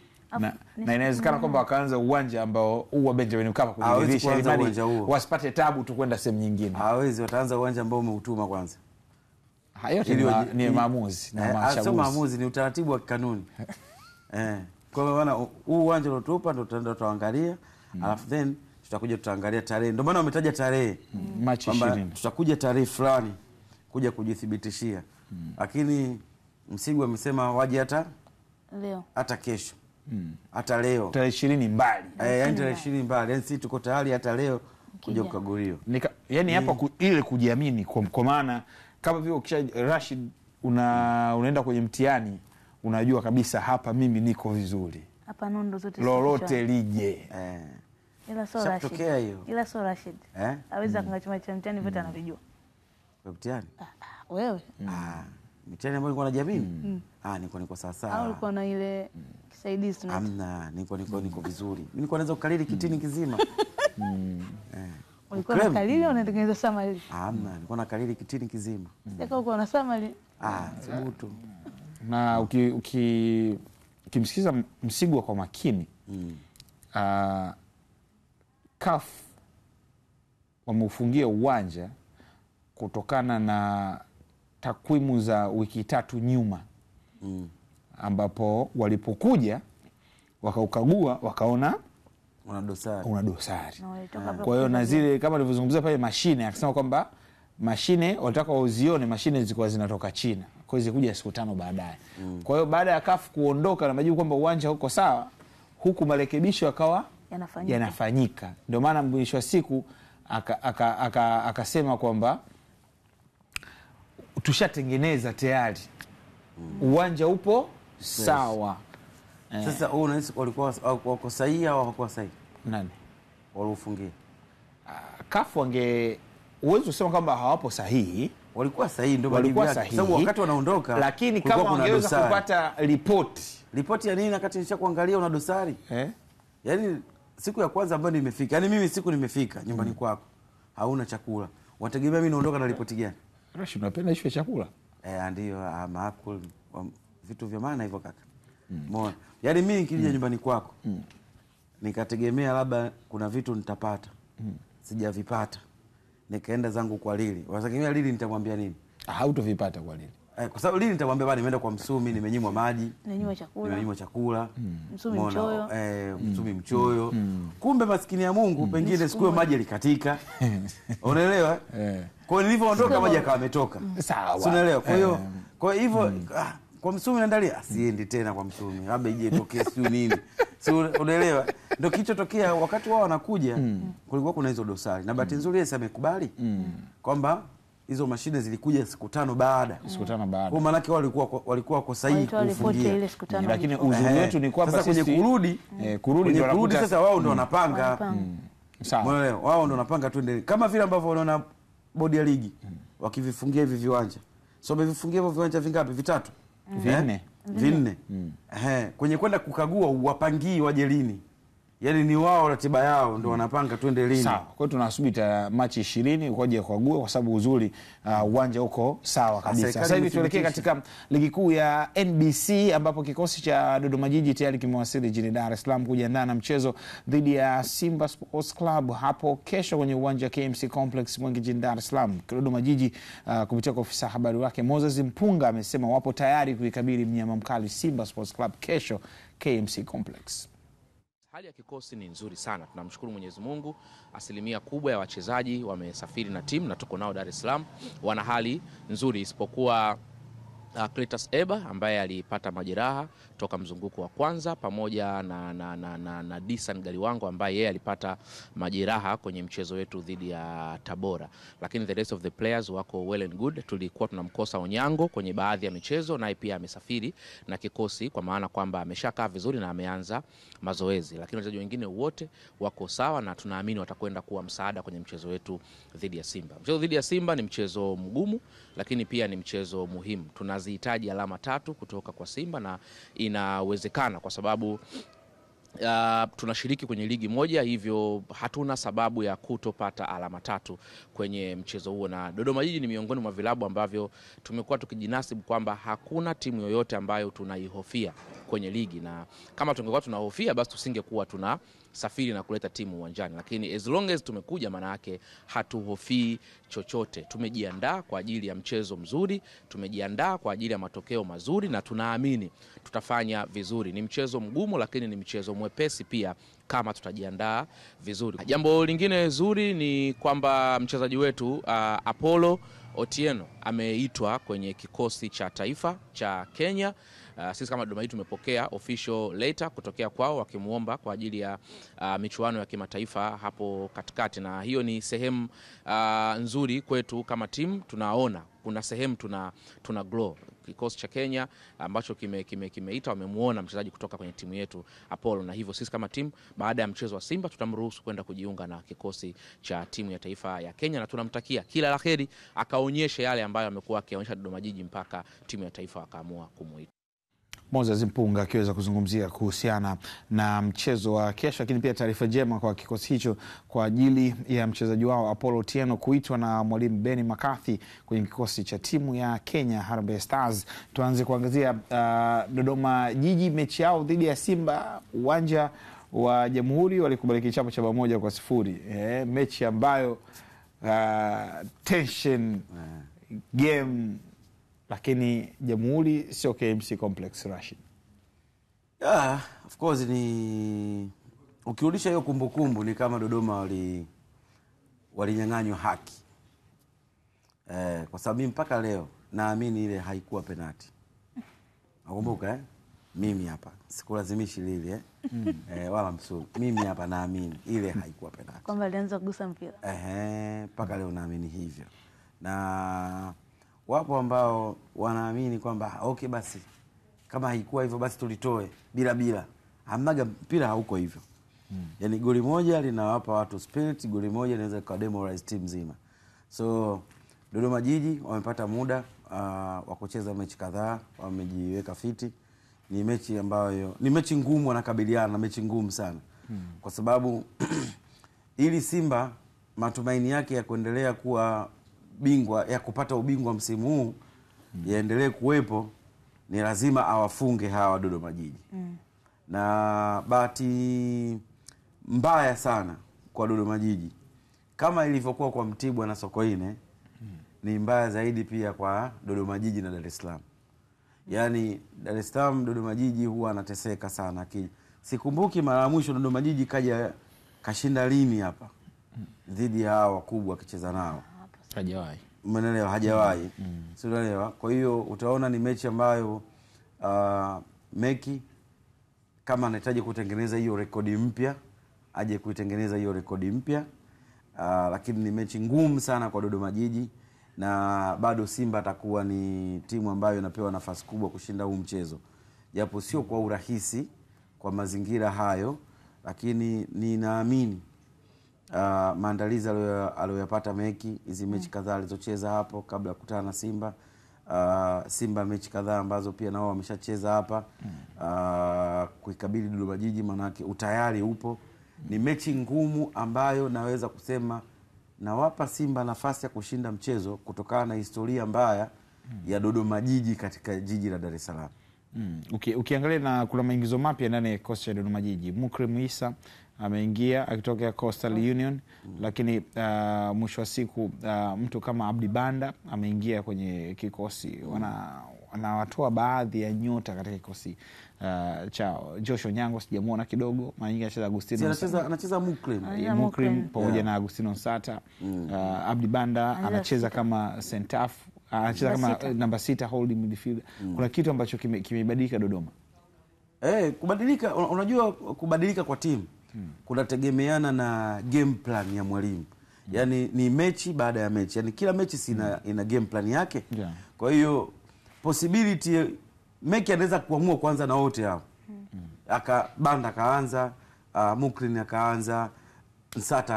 Na inawezekana kwamba wakaanza uwanja ambao huu wa Benjamin Mkapa kujiridhisha ili wasipate tabu tu kwenda sehemu nyingine. Hawezi, wataanza uwanja ambao umeutuma kwanza. Hayo ni maamuzi na mashauri. Sio maamuzi, ni utaratibu wa kanuni. Kwa maana huu uwanja uliotupa ndio tutaangalia, alafu then tutakuja tutaangalia tarehe. Ndio maana wametaja tarehe Machi 20. Tutakuja tarehe fulani kuja kujithibitishia. Lakini Msigwa amesema waje hata kesho. Hata leo. Tarehe 20 mbali. Yaani tarehe 20 mbali. Yaani sisi tuko tayari hata leo kuja kukaguliwa. Yaani hapa ile kujiamini kwa maana kama vile ukisha Rashid unaenda kwenye mtihani unajua kabisa hapa mimi niko vizuri. Hapa nondo zote lolote lije. Ila so Rashid. Ila so Rashid. Aweza kungachuma cha mtihani vote anavijua. Kwa mtihani? Wewe? Mtihani ambao nilikuwa najiamini? Niko sawa. Au ulikuwa na ile kisaidizi tu? Hamna, niko vizuri. Mimi nilikuwa naweza kukariri kitini kizima. Ulikuwa na kariri au unatengeneza summary? Hamna, nilikuwa na kariri kitini kizima. Sasa uko na summary? Thubutu. Na ukimsikiza Msigwa kwa makini, CAF wameufungia uwanja kutokana na takwimu za wiki 3 nyuma, ambapo walipokuja wakaukagua wakaona una dosari. Kwa hiyo na zile kama alivyozungumzia pale mashine, akisema kwamba mashine walitaka wauzione, mashine zilikuwa zinatoka China, kwa hiyo zikuja siku 5 baadaye. Kwa hiyo baada ya CAF kuondoka na majibu kwamba uwanja huko sawa, huku marekebisho yakawa yanafanyika. Ndio maana mwisho wa siku akasema kwamba tushatengeneza tayari, uwanja upo sawa. Sasa unahisi walikuwa wako sahihi au hawakuwa sahihi? Nani waliofungia? CAF uwezo kusema kwamba hawapo sahihi. Walikuwa sahihi, ndio walikuwa sahihi, sababu wakati wanaondoka, lakini kama wangeweza kupata ripoti ya nini wakati nisha kuangalia una dosari. Yaani siku ya kwanza ambayo nimefika, yaani mimi siku nimefika nyumbani kwako hauna chakula, wategemea mimi naondoka na ripoti gani? Rashid, unapenda ishu ya chakula? Ndio, maakul vitu vya maana hivyo kaka. Umeona? Yaani mimi nikija nyumbani kwako nikategemea labda kuna vitu nitapata, sijavipata, nikaenda zangu kwa Lili. Wategemea Lili nitamwambia nini? Hautovipata kwa Lili. Kwa sababu Lili nitamwambia bado nimeenda kwa Msumi, nimenyimwa maji, nimenyimwa chakula, Msumi mchoyo. Msumi mchoyo. Kumbe maskini ya Mungu pengine siku maji alikatika. Unaelewa? Kwa nilivyoondoka maji akawa ametoka. Sawa. Unaelewa? Kwa hivyo kwa Msumi naandalia siendi tena kwa Msumi, labda ije itokee siyo nini. Unaelewa? Ndio kilichotokea wakati wao wanakuja, kulikuwa kuna hizo dosari. Na bahati nzuri yeye amekubali kwamba hizo mashine zilikuja siku 5 baada. Kwa maana yake walikuwa wako sahihi kufungia. Lakini uzuri wetu ni kwamba sisi kurudi sasa wao ndio wanapanga. Sawa. Wao ndio wanapanga twende kama vile ambavyo wanaona bodi ya ligi wakivifungia hivi viwanja. So wamevifungia hivyo viwanja vingapi? 3? 4. Kwenye kwenda kukagua wapangii waje lini. Yaani ni wao ratiba yao ndio wanapanga twende lini. Sawa. Kwa hiyo tunasubiri Machi 20 ukoje kukagua, kwa sababu uzuri uwanja uko sawa kabisa. Sasa hivi tuelekee katika ligi kuu ya NBC ambapo kikosi cha Dodoma Jiji tayari kimewasili jijini Dar es Salaam kujiandaa na mchezo dhidi ya Simba Sports Club hapo kesho kwenye uwanja wa KMC Complex Mwenge jijini Dar es Salaam. Dodoma Jiji kupitia kwa ofisa habari wake Moses Mpunga amesema wapo tayari kuikabili mnyama mkali Simba Sports Club kesho KMC Complex. Hali ya kikosi ni nzuri sana. Tunamshukuru Mwenyezi Mungu. Asilimia kubwa ya wachezaji wamesafiri na timu na tuko nao Dar es Salaam. Wana hali nzuri isipokuwa Cletus Eba ambaye alipata majeraha toka mzunguko wa kwanza, pamoja na Disan Galiwango ambaye yeye alipata majeraha kwenye mchezo wetu dhidi ya Tabora. Lakini the rest of the players wako well and good. Tulikuwa tunamkosa Onyango kwenye baadhi ya michezo, naye pia amesafiri na kikosi, kwa maana kwamba ameshakaa vizuri na ameanza mazoezi. Lakini wachezaji wengine wote wako sawa na tunaamini watakwenda kuwa msaada kwenye mchezo wetu dhidi ya Simba. Mchezo dhidi ya Simba ni mchezo mgumu, lakini pia ni mchezo muhimu. Tunazihitaji alama 3 kutoka kwa Simba, na inawezekana kwa sababu tunashiriki kwenye ligi moja, hivyo hatuna sababu ya kutopata alama 3 kwenye mchezo huo. Na Dodoma Jiji ni miongoni mwa vilabu ambavyo tumekuwa tukijinasibu kwamba hakuna timu yoyote ambayo tunaihofia kwenye ligi, na kama tungekuwa tunahofia basi tusingekuwa tuna safiri na kuleta timu uwanjani. Lakini as long as tumekuja, maana yake hatuhofii chochote. Tumejiandaa kwa ajili ya mchezo mzuri, tumejiandaa kwa ajili ya matokeo mazuri, na tunaamini tutafanya vizuri. Ni mchezo mgumu, lakini ni mchezo mwepesi pia kama tutajiandaa vizuri. Jambo lingine zuri ni kwamba mchezaji wetu Apollo Otieno ameitwa kwenye kikosi cha taifa cha Kenya. Sisi kama Dodoma Jiji tumepokea official letter kutokea kwao wakimuomba kwa ajili ya michuano ya kimataifa hapo katikati, na hiyo ni sehemu nzuri kwetu kama timu. Tunaona kuna sehemu tuna grow. Kikosi cha Kenya ambacho kimeita wamemuona mchezaji kutoka kwenye timu yetu Apollo, na hivyo sisi kama timu baada ya mchezo wa Simba tutamruhusu kwenda kujiunga na kikosi cha timu ya taifa ya Kenya, na tunamtakia kila laheri, akaonyeshe yale ambayo amekuwa akionyesha Dodoma Jiji mpaka timu ya taifa akaamua kumuita. Moses Mpunga akiweza kuzungumzia kuhusiana na mchezo wa kesho, lakini pia taarifa njema kwa kikosi hicho kwa ajili ya mchezaji wao Apollo Otieno kuitwa na mwalimu Benny McCarthy kwenye kikosi cha timu ya Kenya Harambee Stars. Tuanze kuangazia Dodoma Jiji, mechi yao dhidi ya Simba, uwanja wa Jamhuri, walikubali kichapo cha 1-0. Mechi ambayo tension game, lakini Jamhuri sio KMC Complex. Rashid, of course ni ukirudisha hiyo kumbukumbu ni kama Dodoma walinyang'anywa haki, kwa sababu mpaka leo naamini ile haikuwa penalty. Nakumbuka mimi hapa sikulazimishi lile wala msuri, mimi hapa naamini ile haikuwa penalty, kwamba alianza kugusa mpira. Mpaka leo naamini hivyo, na wapo ambao wanaamini kwamba okay, basi kama haikuwa hivyo basi tulitoe bila. Hamnaga, mpira hauko hivyo. Yaani goli moja linawapa watu spirit, goli moja linaweza kwa demoralize team nzima. So Dodoma Jiji wamepata muda wa kucheza mechi kadhaa, wamejiweka fiti. Ni mechi ambayo ni mechi ngumu, wanakabiliana na mechi ngumu sana. Kwa sababu ili Simba matumaini yake ya kuendelea kuwa bingwa, ya kupata ubingwa msimu huu yaendelee kuwepo, ni lazima awafunge hawa Dodoma Jiji. Na bahati mbaya sana kwa Dodoma Jiji, kama ilivyokuwa kwa Mtibwa na Sokoine, ni mbaya zaidi pia kwa Dodoma Jiji na Dar es Salaam. Yaani Dar es Salaam, Dodoma Jiji huwa anateseka sana. Sikumbuki mara mwisho Dodoma Jiji kashinda lini hapa dhidi ya hawa wakubwa akicheza nao. hajawahi. Umeelewa? Hajawahi. Unaelewa? Kwa hiyo utaona ni mechi ambayo Meki kama anahitaji kutengeneza hiyo rekodi mpya, aje kuitengeneza hiyo rekodi mpya. Lakini ni mechi ngumu sana kwa Dodoma Jiji, na bado Simba atakuwa ni timu ambayo inapewa nafasi kubwa kushinda huu mchezo, japo sio kwa urahisi kwa mazingira hayo, lakini ninaamini maandalizi aliyoyapata Meki, hizi mechi kadhaa alizocheza hapo kabla ya kukutana na Simba. Simba mechi kadhaa ambazo pia nao wameshacheza hapa, kuikabili Dodoma Jiji, manake utayari upo. Ni mechi ngumu ambayo naweza kusema nawapa Simba nafasi ya kushinda mchezo kutokana na historia mbaya ya Dodoma Jiji katika jiji la Dar es Salaam. Ukiangalia na kuna maingizo mapya ndani ya kocha ya Dodoma Jiji. Mukrim Isa ameingia akitokea Coastal Union, lakini mwisho wa siku mtu kama Abdi Banda ameingia kwenye kikosi. Wanawatoa baadhi ya nyota katika kikosi chao. Joshua Nyango sijamuona kidogo, mara nyingi anacheza Agustino. Anacheza Mukrim pamoja na Agustino Sata. Abdi Banda anacheza kama center half, anacheza kama namba 6 holding midfielder. Kuna kitu ambacho kimebadilika Dodoma. Kubadilika, unajua kubadilika kwa timu kunategemeana na game plan ya mwalimu. Yani ni mechi baada ya mechi. Yani kila mechi ina game plan yake. Kwa hiyo possibility Meki anaweza kuamua kwanza na wote hao. Banda akaanza, Mukrin akaanza, Nsata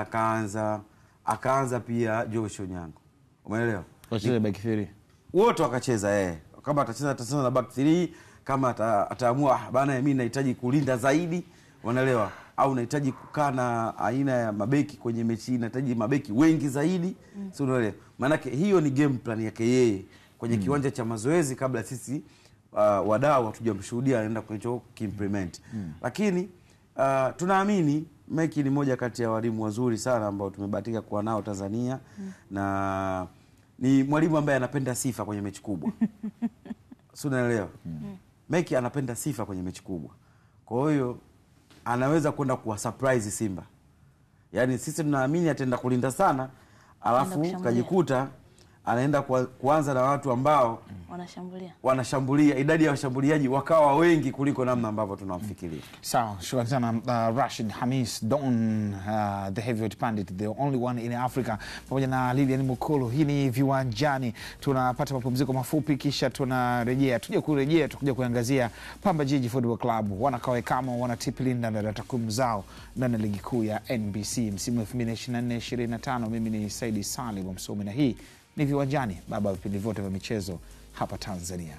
akaanza pia Josh Onyango. Umeelewa? Wacheza back 3. Wote wakacheza Kama atacheza na back 3, kama ataamua bana mimi nahitaji kulinda zaidi, unaelewa? Au nahitaji kukaa na aina ya mabeki kwenye mechi, nahitaji mabeki wengi zaidi. Sio, unaelewa? Maana hiyo ni game plan yake yeye kwenye kiwanja cha mazoezi kabla sisi wadau hatujamshuhudia anaenda kwenye implement. Lakini tunaamini Meki ni moja kati ya walimu wazuri sana ambao tumebahatika kuwa nao Tanzania, na ni mwalimu ambaye anapenda sifa kwenye mechi kubwa. Sio, unaelewa? Meki anapenda sifa kwenye mechi kubwa. Kwa hiyo anaweza kwenda kuwa surprise Simba. Yaani sisi tunaamini ataenda kulinda sana, alafu kajikuta anaenda kuanza na watu ambao wanashambulia, idadi ya washambuliaji wakawa wengi kuliko namna ambavyo tunamfikiria. Sawa, shukrani sana Rashid Khamis Don, the heavyweight pandit, the only one in Africa, pamoja na Lilian Mukolo. Hii ni Viwanjani. Tunapata mapumziko mafupi kisha tunarejea. Tukuja kuangazia Pamba Jiji Football Club wanakawe kama wanatipilinda na takwimu zao ndani ya ligi kuu ya NBC msimu 2024-2025. Mimi ni Saidi Salim Msomi na hii ni Viwanjani, baba vipindi vyote vya michezo hapa Tanzania.